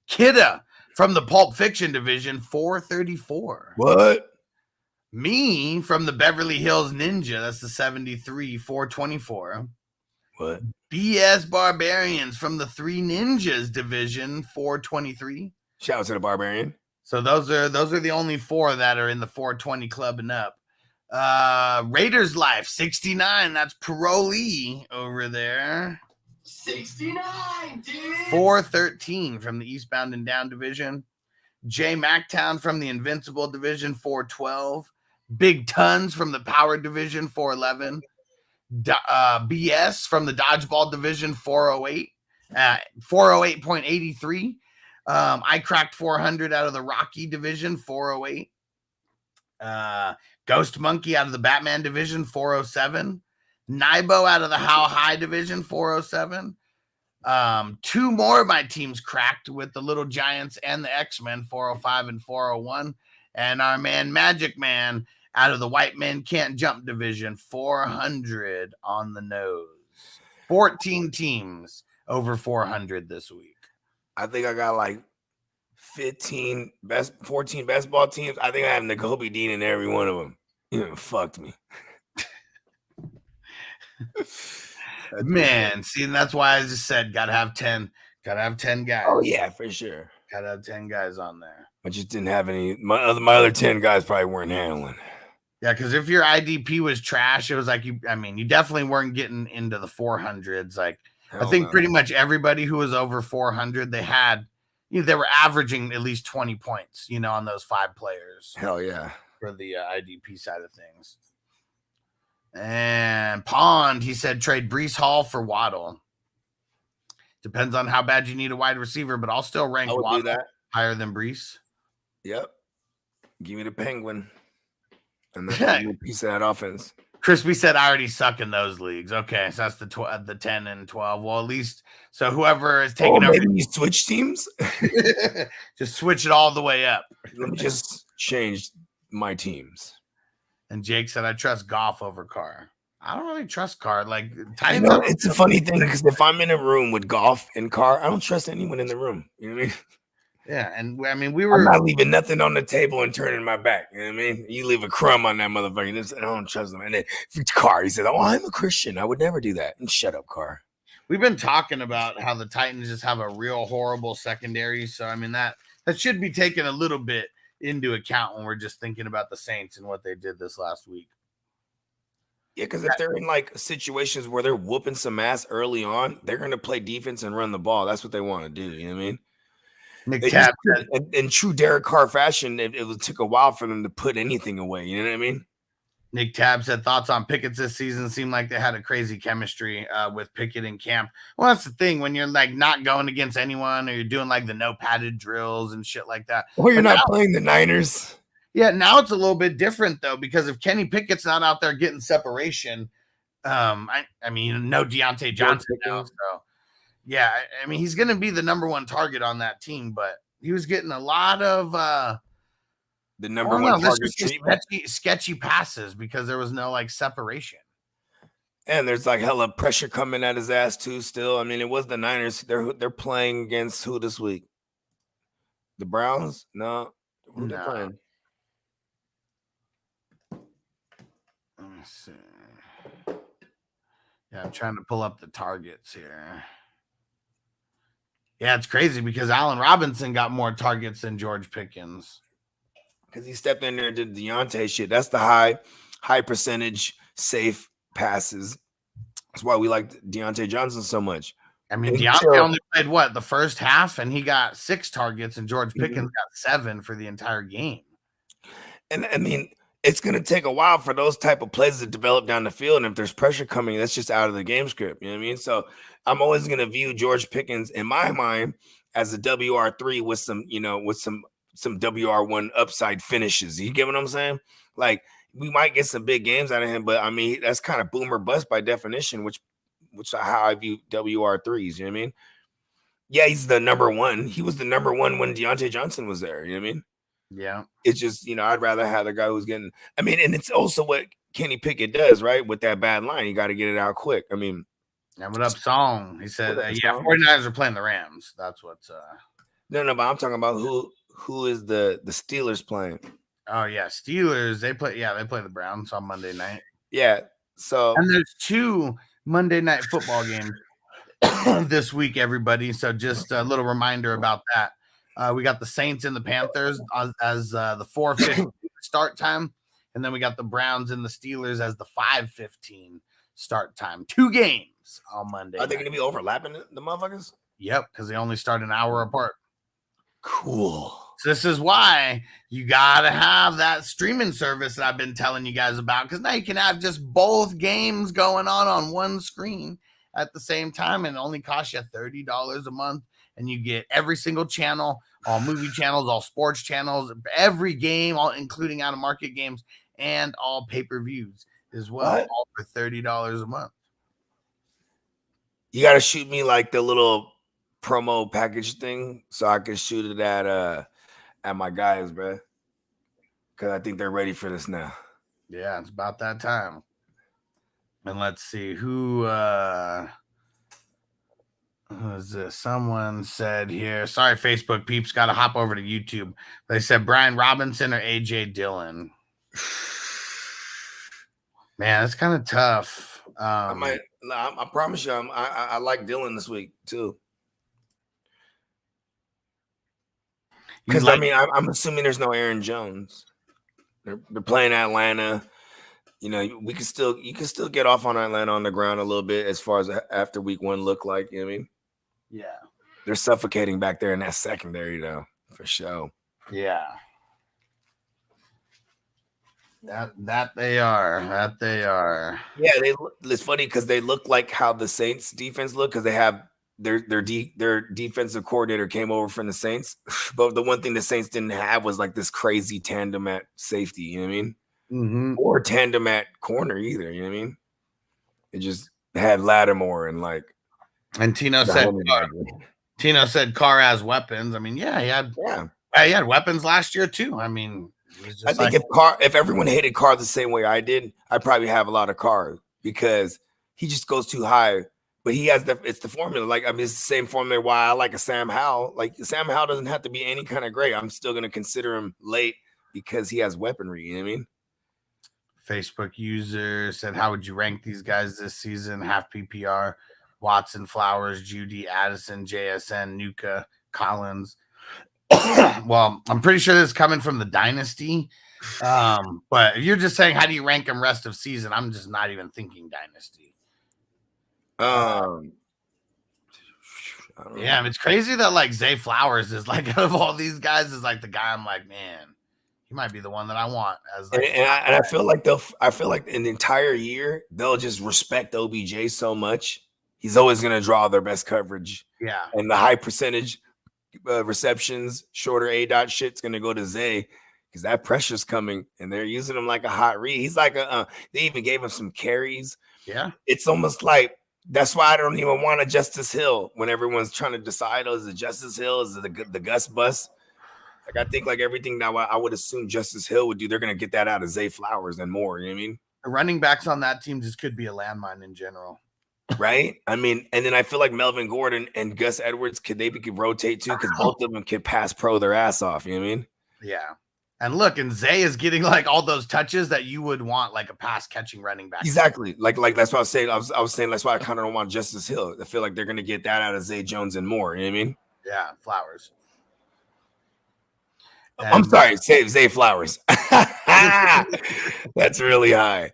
Kidda from the Pulp Fiction division, 434. What? Me from the Beverly Hills Ninja, that's the 73, 424. What? BS Barbarians from the Three Ninjas division, 423. Shout out to the Barbarian. So those are the only 4 that are in the 420 club and up. Raiders Life, 69. That's Parolee over there. 69, dude. 413 from the Eastbound and Down division. J Mactown from the Invincible division, 412. Big Tons from the Power division, 411. BS from the Dodgeball division, 408. 408.83. I cracked 400 out of the Rocky division, 408. Ghost Monkey out of the Batman division, 407. Nibo out of the How High division, 407. 2 more of my teams cracked with the Little Giants and the X-Men, 405 and 401. And our man Magic Man out of the White Men Can't Jump division, 400 on the nose. 14 teams over 400 this week. I think I got like 14 best ball teams. I think I have Nakobe Dean in every one of them. You fucked me. Man, see, and that's why I just said gotta have 10 guys. Oh yeah, for sure. Gotta have 10 guys on there. I just didn't have any. My other 10 guys probably weren't handling. Yeah, because if your IDP was trash, it was like you definitely weren't getting into the 400s. Like I think pretty much everybody who was over 400, they were averaging at least 20 points, on those 5 players. Hell yeah. For the IDP side of things. And Pond, he said trade Breece Hall for Waddle. Depends on how bad you need a wide receiver, but I'll still rank Waddle higher than Breece. Yep. Give me the Penguin. And then a piece of that offense. Crispy said, I already suck in those leagues. Okay, so that's the 10 and 12. Well, at least, so whoever is taking over. Maybe you switch teams? Just switch it all the way up. Let me just change my teams. And Jake said, I trust Goff over Carr. I don't really trust Carr. Like, it's a funny thing because if I'm in a room with Goff and Carr, I don't trust anyone in the room. You know what I mean? Yeah, and I'm not leaving nothing on the table and turning my back. You know what I mean? You leave a crumb on that motherfucker. I don't trust them. And then Carr, he said, "Oh, I'm a Christian. I would never do that." And shut up, Carr. We've been talking about how the Titans just have a real horrible secondary. So I mean that should be taken a little bit into account when we're just thinking about the Saints and what they did this last week. Yeah, because if they're in like situations where they're whooping some ass early on, they're going to play defense and run the ball. That's what they want to do. You know what I mean? Nick Tab said, in true Derek Carr fashion, it took a while for them to put anything away. You know what I mean? Nick Tab said thoughts on Pickett's this season seemed like they had a crazy chemistry with Pickett in camp. Well, that's the thing when you're like not going against anyone or you're doing like the no padded drills and shit like that. Or you're not playing the Niners. Yeah, now it's a little bit different though because if Kenny Pickett's not out there getting separation, I mean no Deontay Johnson now, so. Yeah, I mean, he's going to be the number one target on that team, but he was getting a lot of the number one target sketchy passes because there was no like separation. And there's like hella pressure coming at his ass too still. I mean, it was the Niners. They're playing against who this week? The Browns? No. Who they playing? Let me see. Yeah, I'm trying to pull up the targets here. Yeah, it's crazy because Allen Robinson got more targets than George Pickens. Because he stepped in there and did Deontay shit. That's the high percentage safe passes. That's why we like Deontay Johnson so much. I mean, Deontay only played the first half, and he got 6 targets, and George Pickens got 7 for the entire game. And I mean, it's going to take a while for those type of plays to develop down the field. And if there's pressure coming, that's just out of the game script. You know what I mean? So I'm always going to view George Pickens in my mind as a WR3 with some, some WR1 upside finishes. You get what I'm saying? Like we might get some big games out of him, but I mean, that's kind of boom or bust by definition, which how I view WR3s. You know what I mean? Yeah, he's the number one. He was the number one when Deontay Johnson was there. You know what I mean? Yeah. It's just, I'd rather have the guy who's getting, and it's also what Kenny Pickett does, right? With that bad line, you got to get it out quick. I mean, yeah, what up, Song? He said, 49ers are playing the Rams. That's what's No, but I'm talking about who is the Steelers playing. Oh yeah, Steelers. They play the Browns on Monday night. Yeah. So and there's 2 Monday night football games this week, everybody. So just a little reminder about that. We got the Saints and the Panthers as the 4:15 start time, and then we got the Browns and the Steelers as the 5:15 start time. 2 games on Monday. Are they going to be overlapping the motherfuckers? Yep, because they only start an hour apart. Cool. So this is why you got to have that streaming service that I've been telling you guys about, because now you can have just both games going on one screen at the same time, and it only costs you $30 a month, and you get every single channel, all movie channels, all sports channels, every game, all including out-of-market games, and all pay-per-views as well, all for $30 a month. You got to shoot me like the little promo package thing so I can shoot it at my guys, bro. Because I think they're ready for this now. Yeah, it's about that time. And let's see who is this? Someone said here, sorry, Facebook peeps, got to hop over to YouTube. They said Brian Robinson or AJ Dillon. Man, it's kind of tough. I promise you, I like Dylan this week too. Because I mean, I'm assuming there's no Aaron Jones. They're playing Atlanta. You know, you can still get off on Atlanta on the ground a little bit as far as after week 1 look like. You know what I mean? Yeah. They're suffocating back there in that secondary, though, for sure. Yeah. That they are. Yeah, it's funny because they look like how the Saints defense look because they have their defensive coordinator came over from the Saints, but the one thing the Saints didn't have was like this crazy tandem at safety. You know what I mean? Mm-hmm. Or tandem at corner either. You know what I mean? It just had Lattimore and like. And Tino said Carr has weapons. I mean, he had weapons last year too. I mean, I think if everyone hated Carr the same way I did, I'd probably have a lot of Carr because he just goes too high. But he has it's the formula. Like, I mean, it's the same formula why I like a Sam Howell. Like, Sam Howell doesn't have to be any kind of great. I'm still going to consider him late because he has weaponry. You know what I mean? Facebook user said, how would you rank these guys this season? Half PPR, Watson, Flowers, Judy, Addison, JSN, Nuka, Collins. Well, I'm pretty sure this is coming from the Dynasty. But if you're just saying, how do you rank them rest of season? I'm just not even thinking Dynasty. Yeah, it's crazy that like Zay Flowers is like out of all these guys is like the guy I'm like, man, he might be the one that I want as like, and I feel like in the entire year they'll just respect OBJ so much. He's always gonna draw their best coverage. Yeah, and the high percentage receptions, shorter A-dot shit's gonna go to Zay because that pressure's coming and they're using him like a hot read. He's like they even gave him some carries. Yeah, it's almost like. That's why I don't even want a Justice Hill when everyone's trying to decide, is it Justice Hill? Is it the Gus bus? Like, I think like everything that I would assume Justice Hill would do, they're going to get that out of Zay Flowers and more. You know what I mean? The running backs on that team just could be a landmine in general. Right? I mean, and then I feel like Melvin Gordon and Gus Edwards, could rotate too? Because both of them could pass pro their ass off. You know what I mean? Yeah. And look, and Zay is getting like all those touches that you would want like a pass catching running back. Exactly. Like that's what I was saying. I was saying that's why I kind of don't want Justice Hill. I feel like they're gonna get that out of Zay Jones and more. You know what I mean? Yeah, Flowers. I'm sorry, Zay Flowers. That's really high.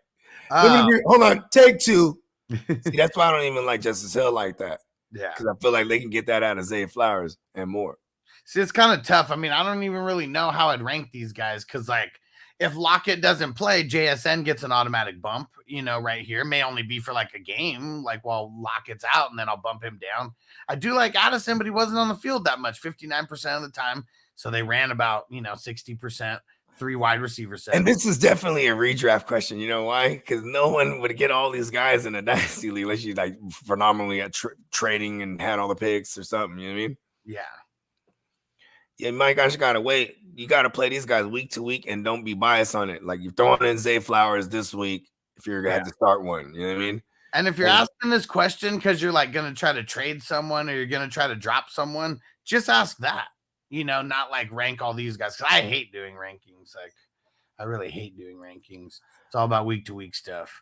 Hold on, take 2. See, that's why I don't even like Justice Hill like that. Yeah, because I feel like they can get that out of Zay Flowers and more. See, it's kind of tough. I mean, I don't even really know how I'd rank these guys because, like, if Lockett doesn't play, JSN gets an automatic bump, right here. May only be for, like, a game, like, while Lockett's out, and then I'll bump him down. I do like Addison, but he wasn't on the field that much, 59% of the time. So they ran about, 60%, 3 wide receiver sets. And this is definitely a redraft question. You know why? Because no one would get all these guys in a dynasty league unless you, like, phenomenally at trading and had all the picks or something. You know what I mean? Yeah. Yeah, Mike, I just gotta wait. You gotta play these guys week to week and don't be biased on it. Like, you're throwing in Zay Flowers this week if you're gonna have to start one. You know what I mean? And if you're asking this question because you're like gonna try to trade someone or you're gonna try to drop someone, just ask that. Not like rank all these guys because I hate doing rankings. Like, I really hate doing rankings. It's all about week to week stuff.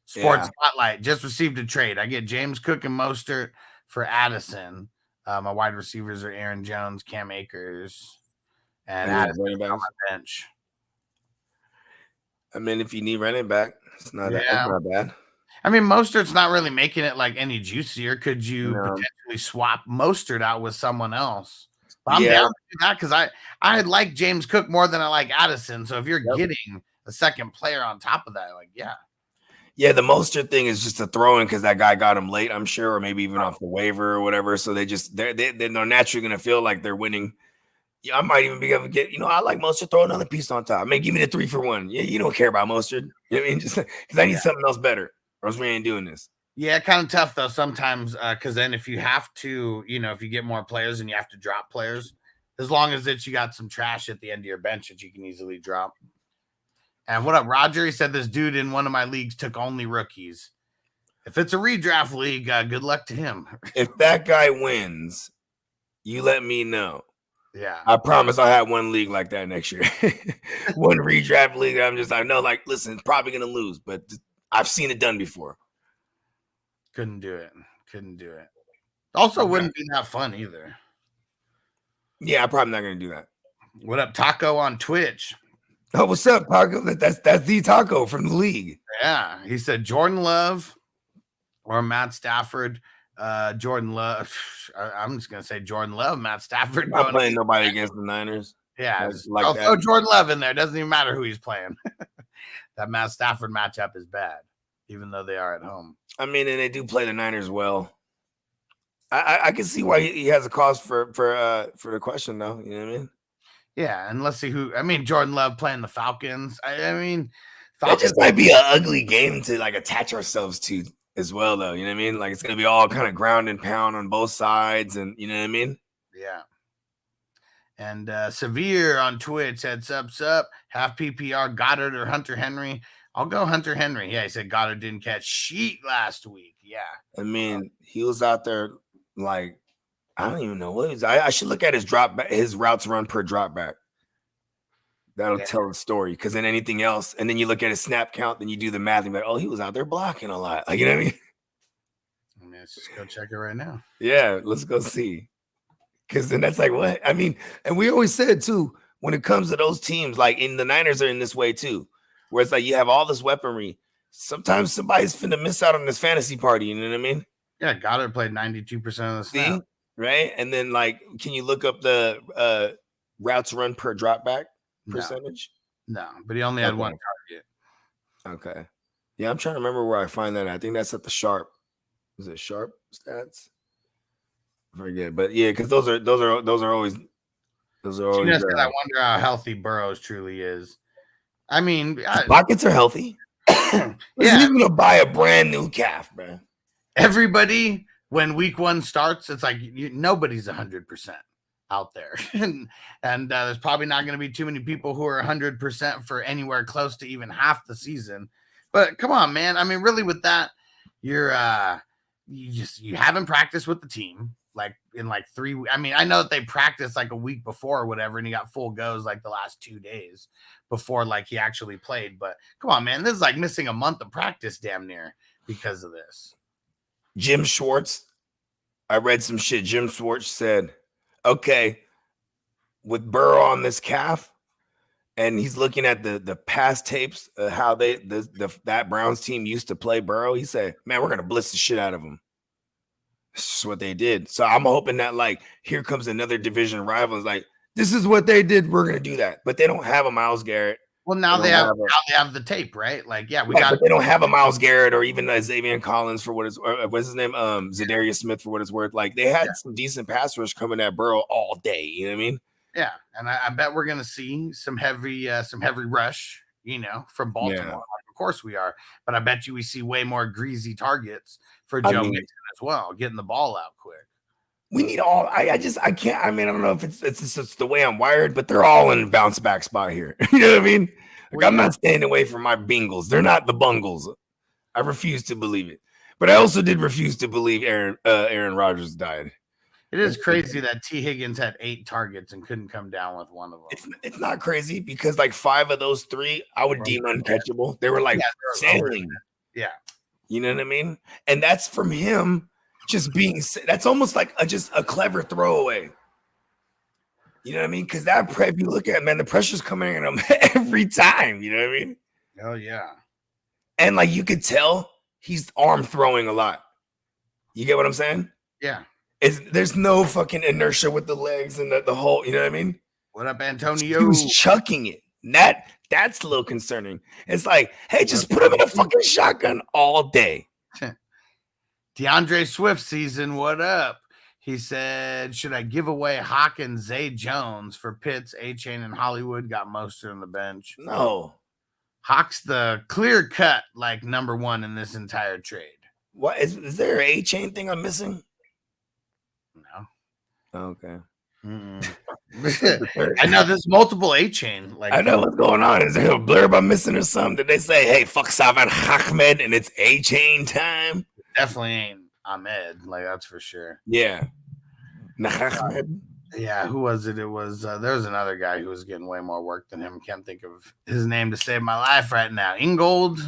Sports Spotlight just received a trade. I get James Cook and Mostert for Addison. My wide receivers are Aaron Jones, Cam Akers, and Addison on my bench. I mean, if you need running back, it's not that bad. I mean, Mostert's not really making it like any juicier. Could you potentially swap Mostert out with someone else? But I'm down to do that because I like James Cook more than I like Addison. So if you're getting a second player on top of that, like, Yeah, the Mostert thing is just a throw in because that guy got him late, I'm sure, or maybe even off the waiver or whatever. So they're naturally going to feel like they're winning. Yeah, I might even be able to get, I like Mostert, throw another piece on top. I mean, give me the 3 for 1. Yeah, you don't care about Mostert. You know what I mean? Just because I need something else better, or else we ain't doing this. Yeah, kind of tough though sometimes because then if you have to, if you get more players and you have to drop players, as long as you got some trash at the end of your bench that you can easily drop. And what up, Roger? He said this dude in one of my leagues took only rookies. If it's a redraft league, good luck to him. If that guy wins, you let me know. Yeah. I promise I'll have one league like that next year. One redraft league. I'm just, I know, like, listen, it's probably going to lose, but I've seen it done before. Couldn't do it. Also, wouldn't be that fun either. Yeah, I'm probably not going to do that. What up, Taco on Twitch? Oh, what's up, Taco? That's the Taco from the league. Yeah, he said Jordan Love or Matt Stafford. Jordan Love. I'm just gonna say Jordan Love, Matt Stafford. Not playing nobody against the Niners. Yeah, like throw Jordan Love in there. Doesn't even matter who he's playing. That Matt Stafford matchup is bad, even though they are at home. I mean, and they do play the Niners well. I can see why he has a cause for the question, though. You know what I mean? Yeah, and let's see who. I mean, Jordan Love playing the Falcons. I mean, that just might be an ugly game to like attach ourselves to as well, though. You know what I mean? Like it's gonna be all kind of ground and pound on both sides, and you know what I mean? Yeah. And Severe on Twitch said, sup, half PPR, Goddard or Hunter Henry. I'll go Hunter Henry. Yeah, he said Goddard didn't catch sheet last week. Yeah. I mean, he was out there like, I don't even know what he was. I should look at his his routes run per drop back. That'll tell the story. Because then anything else, and then you look at his snap count, then you do the math, and you're like, oh, he was out there blocking a lot. Like, you know what I mean? Let's just go check it right now. Yeah, let's go see. Because then that's like, what? I mean, and we always said, too, when it comes to those teams, like in the Niners are in this way, too, where it's like you have all this weaponry. Sometimes somebody's finna miss out on this fantasy party. You know what I mean? Yeah, Goddard played 92% of the snap. Right? And then, like, can you look up the routes run per drop back percentage? No, but he only had one target. Okay. Yeah, I'm trying to remember where I find that. I think that's at the Sharp. Is it Sharp stats? I forget, but yeah, because those are always. I wonder how healthy Burrows truly is. I mean, pockets are healthy. Yeah, he's gonna buy a brand new calf, man. Everybody, when week 1 starts, it's like nobody's 100% out there, and there's probably not going to be too many people who are 100% for anywhere close to even half the season. But come on, man. I mean, really, with that, you haven't practiced with the team like in like 3 weeks. I mean, I know that they practiced like a week before or whatever, and he got full goes like the last 2 days before like he actually played. But come on, man, this is like missing a month of practice damn near because of this. Jim Schwartz, I read some shit. Jim Schwartz said, okay, with Burrow on this calf, and he's looking at the past tapes, how that Browns team used to play Burrow. He said, man, we're going to blitz the shit out of him. That's just what they did. So I'm hoping that, like, here comes another division rival. It's like, this is what they did. We're going to do that. But they don't have a Myles Garrett. Well, now they have the tape, right? Like, yeah, but they don't have a Myles Garrett or even a Xavier Collins for what is, what's his name? Zadarius Smith for what it's worth. Like, they had some decent pass rush coming at Burrow all day. You know what I mean? Yeah, and I bet we're gonna see some heavy rush, from Baltimore. Yeah. Of course we are, but I bet you we see way more greasy targets for Joe Mixon as well, getting the ball out quick. We need all. I can't. I mean, I don't know if it's the way I'm wired, but they're all in bounce back spot here. You know what I mean? Like, I'm not staying away from my Bengals. They're not the Bungles. I refuse to believe it. But I also did refuse to believe Aaron Rodgers died. It is crazy that T. Higgins had 8 targets and couldn't come down with one of them. It's not crazy because like 5 of those 3 I would deem uncatchable. They were like sailing. Yeah. You know what I mean? And that's from him just being, that's almost like just a clever throwaway. You know what I mean? Because that if you look at it, man, the pressure's coming at him every time. You know what I mean? Oh, yeah. And like you could tell he's arm throwing a lot. You get what I'm saying? Yeah. There's no fucking inertia with the legs and the whole, you know what I mean? What up, Antonio? He was chucking it. That's a little concerning. It's like, hey, just put him in a fucking shotgun all day. DeAndre Swift season, what up? He said, should I give away Hawk and Zay Jones for Pitts, A-Chain, and Hollywood? Got Mostert on the bench. No. Hawk's the clear cut, like, number 1 in this entire trade. What is there an A-Chain thing I'm missing? No. Okay. I know there's multiple A-Chain. Like, I know what's going on. Is there a blurb I'm missing or something? Did they say, hey, fuck Salvan Ahmed and it's A-Chain time? Definitely ain't Ahmed. Like, that's for sure. Yeah. Ahmed. Yeah, who was it? It was there was another guy who was getting way more work than him. Can't think of his name to save my life right now. Ingold.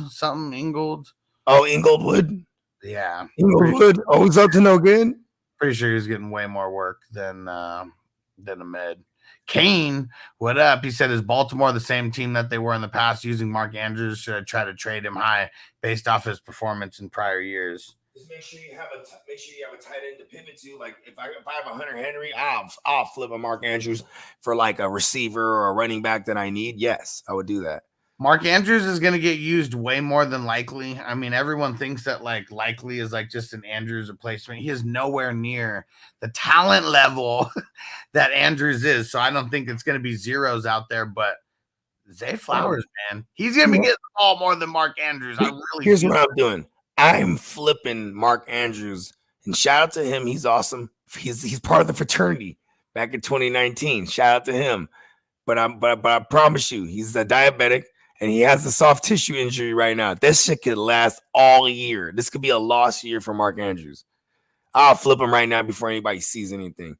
Oh, Inglewood. Yeah, Inglewood. Always up to no good. pretty sure he was getting way more work than Ahmed. Kane, what up? He said, "Is Baltimore the same team that they were in the past, using Mark Andrews? Should I try to trade him high based off his performance in prior years?" Just make sure you have a tight end to pivot to. Like if I have a Hunter Henry, I'll flip a Mark Andrews for like a receiver or a running back that I need. Yes, I would do that. Mark Andrews is going to get used way more than Likely. I mean, everyone thinks that like Likely is like just an Andrews replacement. He is nowhere near the talent level that Andrews is. So I don't think it's going to be zeros out there. But Zay Flowers, man, he's going to be getting the ball more than Mark Andrews. Here's what I'm doing. I'm flipping Mark Andrews, and shout out to him. He's awesome. He's part of the fraternity back in 2019. Shout out to him. But I promise you, he's a diabetic. And he has a soft tissue injury right now. This shit could last all year. This could be a lost year for Mark Andrews. I'll flip him right now before anybody sees anything.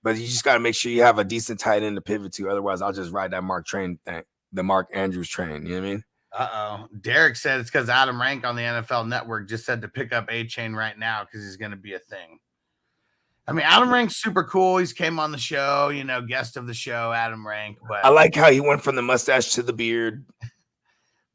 But you just got to make sure you have a decent tight end to pivot to. Otherwise, I'll just ride that the Mark Andrews train. You know what I mean? Uh-oh. Derek said it's because Adam Rank on the NFL Network just said to pick up A-Chain right now because he's going to be a thing. I mean, Adam Rank's super cool. He's came on the show, guest of the show, Adam Rank. But I like how he went from the mustache to the beard.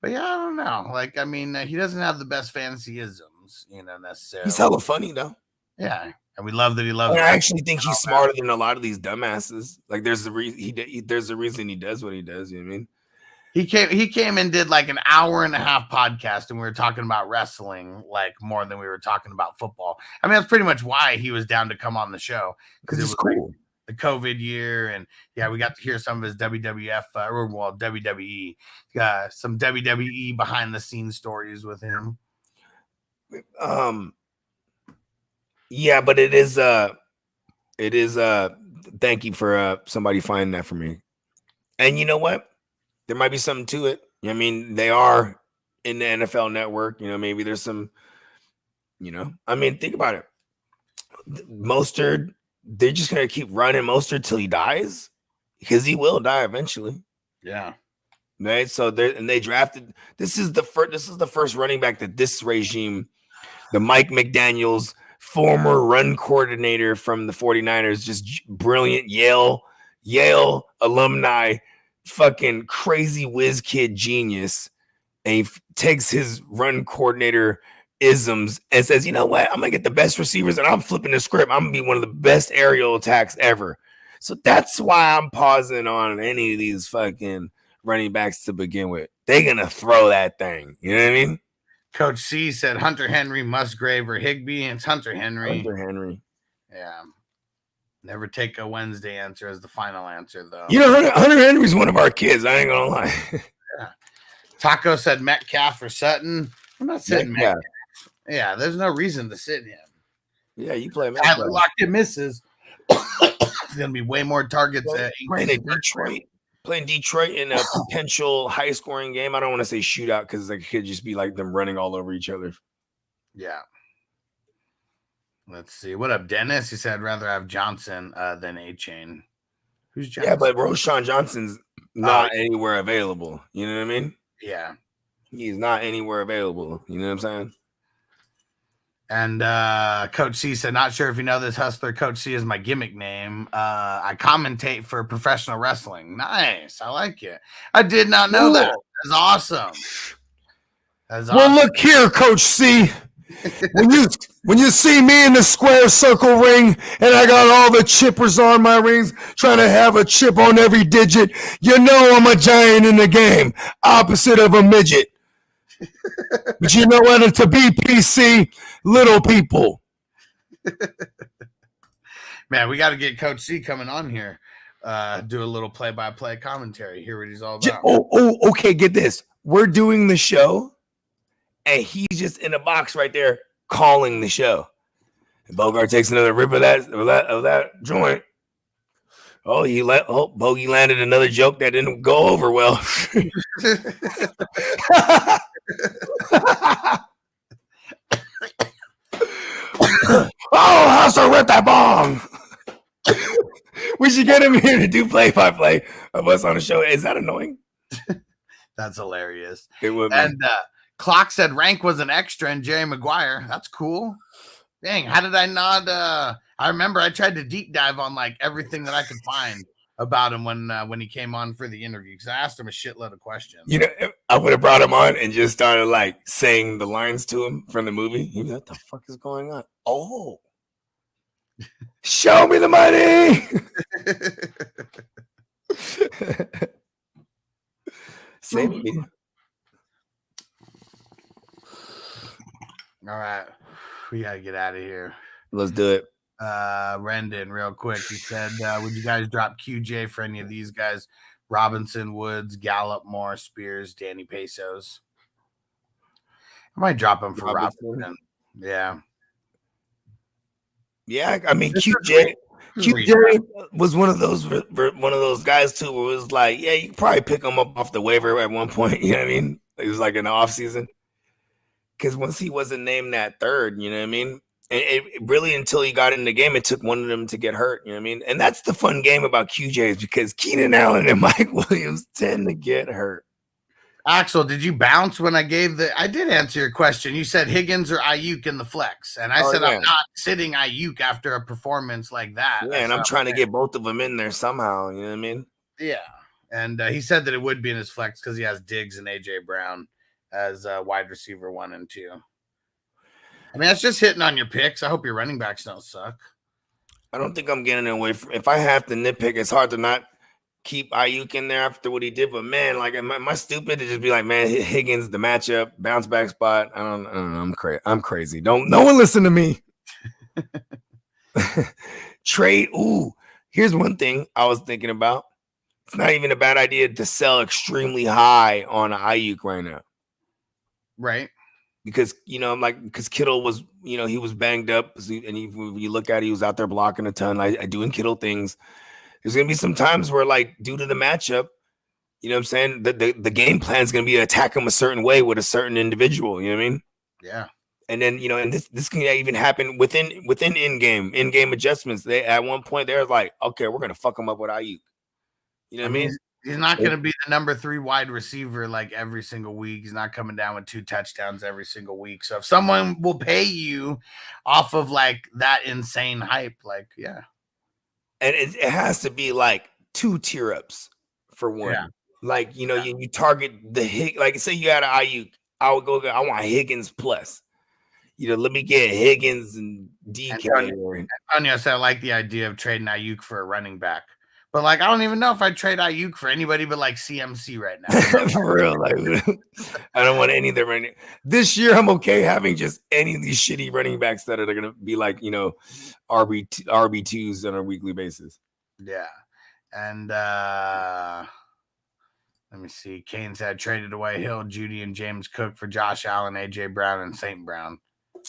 But yeah, I don't know. Like, I mean, he doesn't have the best fantasy isms, necessarily. He's hella funny though. Yeah, and we love that he loves. I actually think he's smarter than a lot of these dumbasses. Like, there's a reason he does what he does. You know what I mean? He came and did like an hour and a half podcast, and we were talking about wrestling like more than we were talking about football. I mean, that's pretty much why he was down to come on the show because it was cool. Like the COVID year, and yeah, we got to hear some of his WWF WWE, some WWE behind the scenes stories with him. Yeah, but it is thank you for somebody finding that for me. And you know what? There might be something to it. I mean, they are in the NFL Network. Maybe there's some. I mean, think about it. Mostert. They're just gonna keep running Mostert till he dies, because he will die eventually. Yeah. Right. So they drafted. This is the first running back that this regime, the Mike McDaniels, former run coordinator from the 49ers, just brilliant Yale alumni, fucking crazy whiz kid genius, and he takes his run coordinator isms and says, you know what, I'm gonna get the best receivers and I'm flipping the script. I'm gonna be one of the best aerial attacks ever. So that's why I'm pausing on any of these fucking running backs to begin with. They're gonna throw that thing. You know what I mean? Coach C said Hunter Henry, Musgrave, or Higbee. And it's Hunter Henry. Yeah. Never take a Wednesday answer as the final answer, though. Hunter Henry's one of our kids. I ain't gonna lie. Yeah. Taco said Metcalf or Sutton. I'm not sitting Metcalf. Yeah, there's no reason to sit him. Yeah, you play Metcalf. Tyler Lockett misses. There's gonna be way more targets. Playing Detroit in a potential high scoring game. I don't want to say shootout because it could just be like them running all over each other. Yeah. Let's see. What up, Dennis? He said I'd rather have Johnson than A-Chain. Who's Johnson? Yeah, but Roshan Johnson's not anywhere available. You know what I mean? Yeah. He's not anywhere available. You know what I'm saying? And Coach C said, not sure if you know this, Hustler. Coach C is my gimmick name. I commentate for professional wrestling. Nice. I like it. I did not know that. That's awesome. Well, look here, Coach C. When you see me in the square circle ring and I got all the chippers on my rings trying to have a chip on every digit, you know I'm a giant in the game, opposite of a midget. But you know what? To be PC, little people. Man, we got to get Coach C coming on here. Do a little play-by-play commentary. Hear what he's all about. Okay. Get this. We're doing the show, and he's just in a box right there calling the show. And Bogard takes another rip of that joint. Bogey landed another joke that didn't go over well. Hustler, rip that bong. We should get him here to do play-by-play of us on the show. Is that annoying? That's hilarious. It would be. And Clock said Rank was an extra in Jerry Maguire. That's cool. Dang, how did I not? I remember I tried to deep dive on like everything that I could find about him when he came on for the interview because I asked him a shitload of questions. You know, I would have brought him on and just started like saying the lines to him from the movie. He'd be like, what the fuck is going on? Oh, show me the money. Save me. All right, we gotta get out of here. Let's do it. Rendon, real quick. He said, would you guys drop QJ for any of these guys? Robinson, Woods, Gallup, Moore, Spears, Danny Pesos. I might drop him for Robinson. Yeah. Yeah, I mean QJ was one of those guys too where it was like, yeah, you could probably pick him up off the waiver at one point. You know what I mean? It was like in the off season. Because once he wasn't named that third, you know what I mean? And it really, until he got in the game, it took one of them to get hurt. You know what I mean? And that's the fun game about QJs because Keenan Allen and Mike Williams tend to get hurt. Axel, did you bounce when I gave I did answer your question. You said Higgins or Ayuk in the flex. And I said, yeah. I'm not sitting Ayuk after a performance like that. Yeah, and I'm trying to get both of them in there somehow. You know what I mean? Yeah. And he said that it would be in his flex because he has Diggs and AJ Brown as wide receiver 1 and 2. I mean, that's just hitting on your picks. I hope your running backs don't suck. I don't think I'm getting away from. If I have to nitpick, it's hard to not keep Ayuk in there after what he did. But man, like, am I stupid to just be like, man, Higgins, the matchup, bounce back spot? I don't know. I'm crazy. No one listen to me. Trade. Ooh, here's one thing I was thinking about. It's not even a bad idea to sell extremely high on Ayuk right now. Right. Because, because Kittle was, he was banged up. And when you look at it, he was out there blocking a ton, doing Kittle things. There's going to be some times where, like, due to the matchup, you know what I'm saying? The game plan is going to be to attack him a certain way with a certain individual. You know what I mean? Yeah. And then, and this can even happen within in-game adjustments. At one point, they're like, okay, we're going to fuck him up with Ayuk. You know what I mean? He's not going to be the number 3 wide receiver like every single week. He's not coming down with 2 touchdowns every single week. So if someone will pay you off of like that insane hype, like, yeah. And it has to be like 2 tier ups for one. Yeah. Like, you target the like say you had an Ayuk, I want Higgins plus. Let me get Higgins and DK. Antonio said I like the idea of trading Ayuk for a running back. But, like, I don't even know if I'd trade Ayuk for anybody but, like, CMC right now. For real. Like, I don't want any of them right now. This year, I'm okay having just any of these shitty running backs that are going to be, like, RB2s on a weekly basis. Yeah. And let me see. Kane said traded away Hill, Judy, and James Cook for Josh Allen, A.J. Brown, and St. Brown.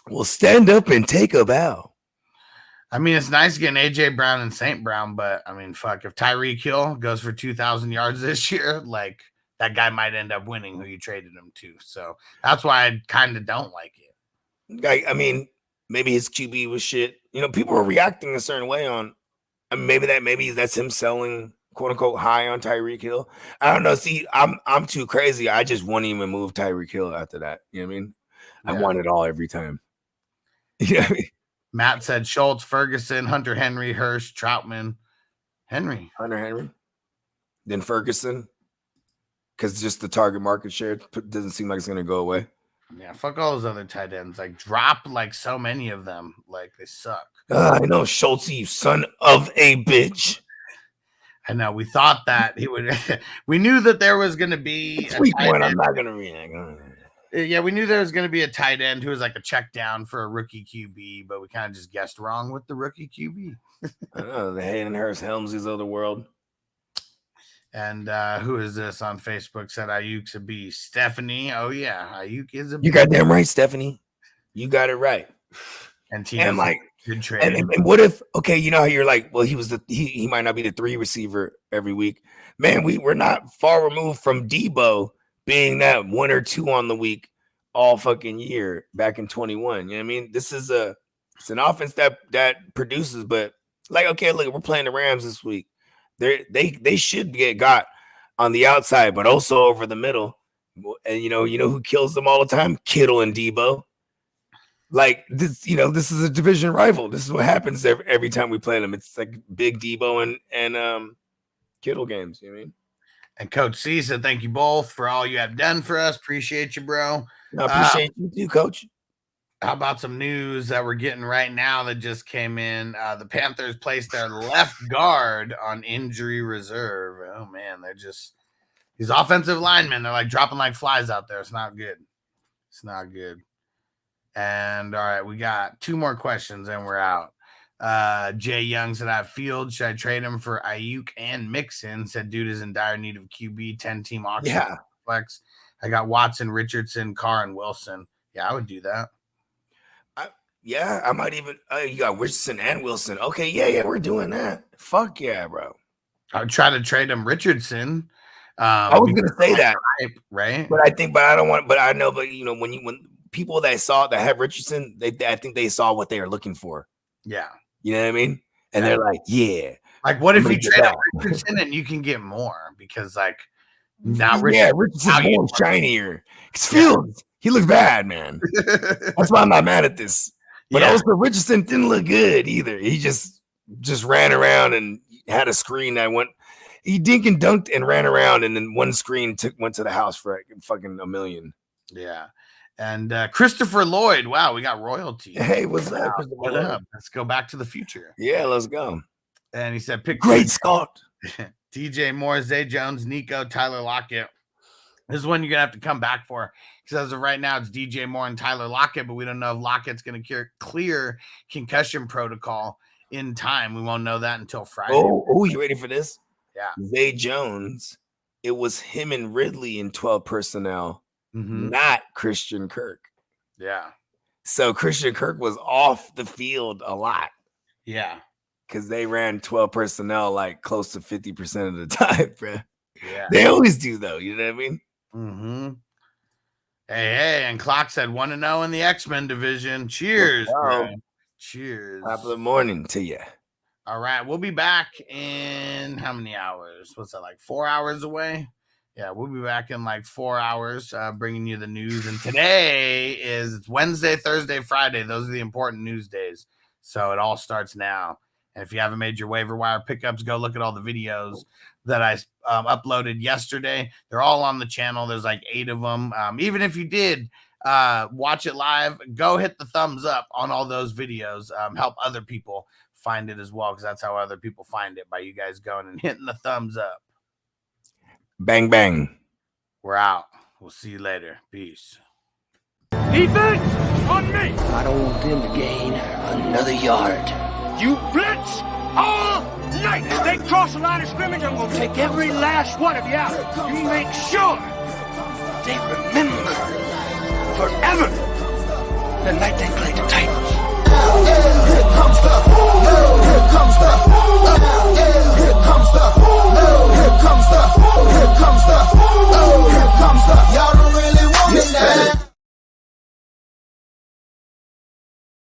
Well, stand up and take a bow. I mean, it's nice getting A.J. Brown and St. Brown, but, I mean, fuck, if Tyreek Hill goes for 2,000 yards this year, like, that guy might end up winning who you traded him to. So that's why I kind of don't like it. I mean, maybe his QB was shit. People are reacting a certain way on maybe that's him selling, quote-unquote, high on Tyreek Hill. I don't know. See, I'm too crazy. I just wouldn't even move Tyreek Hill after that. You know what I mean? Yeah. I want it all every time. You know what I mean? Matt said Schultz, Ferguson, Hunter Henry, Hirsch, Troutman, Hunter Henry, then Ferguson, because just the target market share doesn't seem like it's going to go away. Yeah, fuck all those other tight ends. Like, drop like so many of them. Like, they suck. I know, Schultz, you son of a bitch. I know. We thought that he would. We knew that there was going to be. I'm not going to react. Yeah, we knew there was going to be a tight end who was like a check down for a rookie QB, but we kind of just guessed wrong with the rookie QB. I know, the Hayden Hurst Helmsies of the world. And who is this on Facebook? Said Ayuk's a beast. Stephanie. Oh, yeah. Ayuk is a beast. You got damn right, Stephanie. You got it right. And Tina's like, good trade. And what if, okay, you know how you're like, well, he might not be the 3 receiver every week. Man, we're not far removed from Debo being that 1 or 2 on the week all fucking year back in 21. You know what I mean? It's an offense that produces, but Like, okay, look, we're playing the Rams this week. They should get got on the outside, but also over the middle. And you know who kills them all the time? Kittle and Debo. Like this, this is a division rival. This is what happens every time we play them. It's like big Debo and Kittle games. You know what I mean? And Coach C said, "Thank you both for all you have done for us. Appreciate you, bro." I appreciate you too, Coach. How about some news that we're getting right now that just came in? The Panthers placed their left guard on injury reserve. Oh man, they're just these offensive linemen. They're like dropping like flies out there. It's not good. It's not good. And all right, we got 2 more questions and we're out. Jay Young said, "I have Fields. Should I trade him for Ayuk and Mixon?" Said, "Dude is in dire need of QB 10-team auction." Yeah. Flex. I got Watson, Richardson, Carr, and Wilson. Yeah, I would do that. Yeah, I might even. You got Richardson and Wilson. Okay, yeah, we're doing that. Fuck yeah, bro. I would try to trade him Richardson. I was gonna say that, right? But I don't want. But I know. But when people that have Richardson, I think they saw what they were looking for. Yeah, you know what I mean. And they're like, yeah. Like, what if you trade up Richardson and you can get more because now Richardson's more shinier. It's Fields. He looks bad, man. That's why I'm not mad at this. But also Richardson didn't look good either. He just ran around and had a screen that went. He dink and dunked and ran around, and then one screen went to the house for fucking $1 million. Yeah. And Christopher Lloyd. Wow, we got royalty. Hey, what's up? What up? Let's go back to the future. Yeah, let's go. And he said, "Pick Great Scott, DJ Moore, Zay Jones, Nico, Tyler Lockett." This is one you're gonna have to come back for because as of right now, it's DJ Moore and Tyler Lockett, but we don't know if Lockett's gonna clear concussion protocol in time. We won't know that until Friday. Oh, you ready for this? Yeah. Zay Jones. It was him and Ridley in 12 personnel, not Christian Kirk. Yeah. So Christian Kirk was off the field a lot. Yeah. Because they ran 12 personnel like close to 50% of the time, bro. Yeah. They always do, though. You know what I mean? Mm-hmm. Hey, and Clock said 1-0 in the X-Men division. Cheers, bro. Cheers. Top of the morning to you. All right, we'll be back in how many hours? What's that, like 4 hours away? Yeah, we'll be back in like 4 hours, bringing you the news. And today is Wednesday, Thursday, Friday. Those are the important news days. So it all starts now. And if you haven't made your waiver wire pickups, go look at all the videos that I uploaded yesterday. They're all on the channel. There's like 8 of them. Even if you did watch it live, go hit the thumbs up on all those videos. Help other people find it as well, because that's how other people find it, by you guys going and hitting the thumbs up. Bang, bang. We're out. We'll see you later. Peace. Defense on me. I don't want them to gain another yard. You blitz all night. If they cross the line of scrimmage, I'm going to take every last one of you out. You make sure they remember forever the night they played the Titans. Here comes the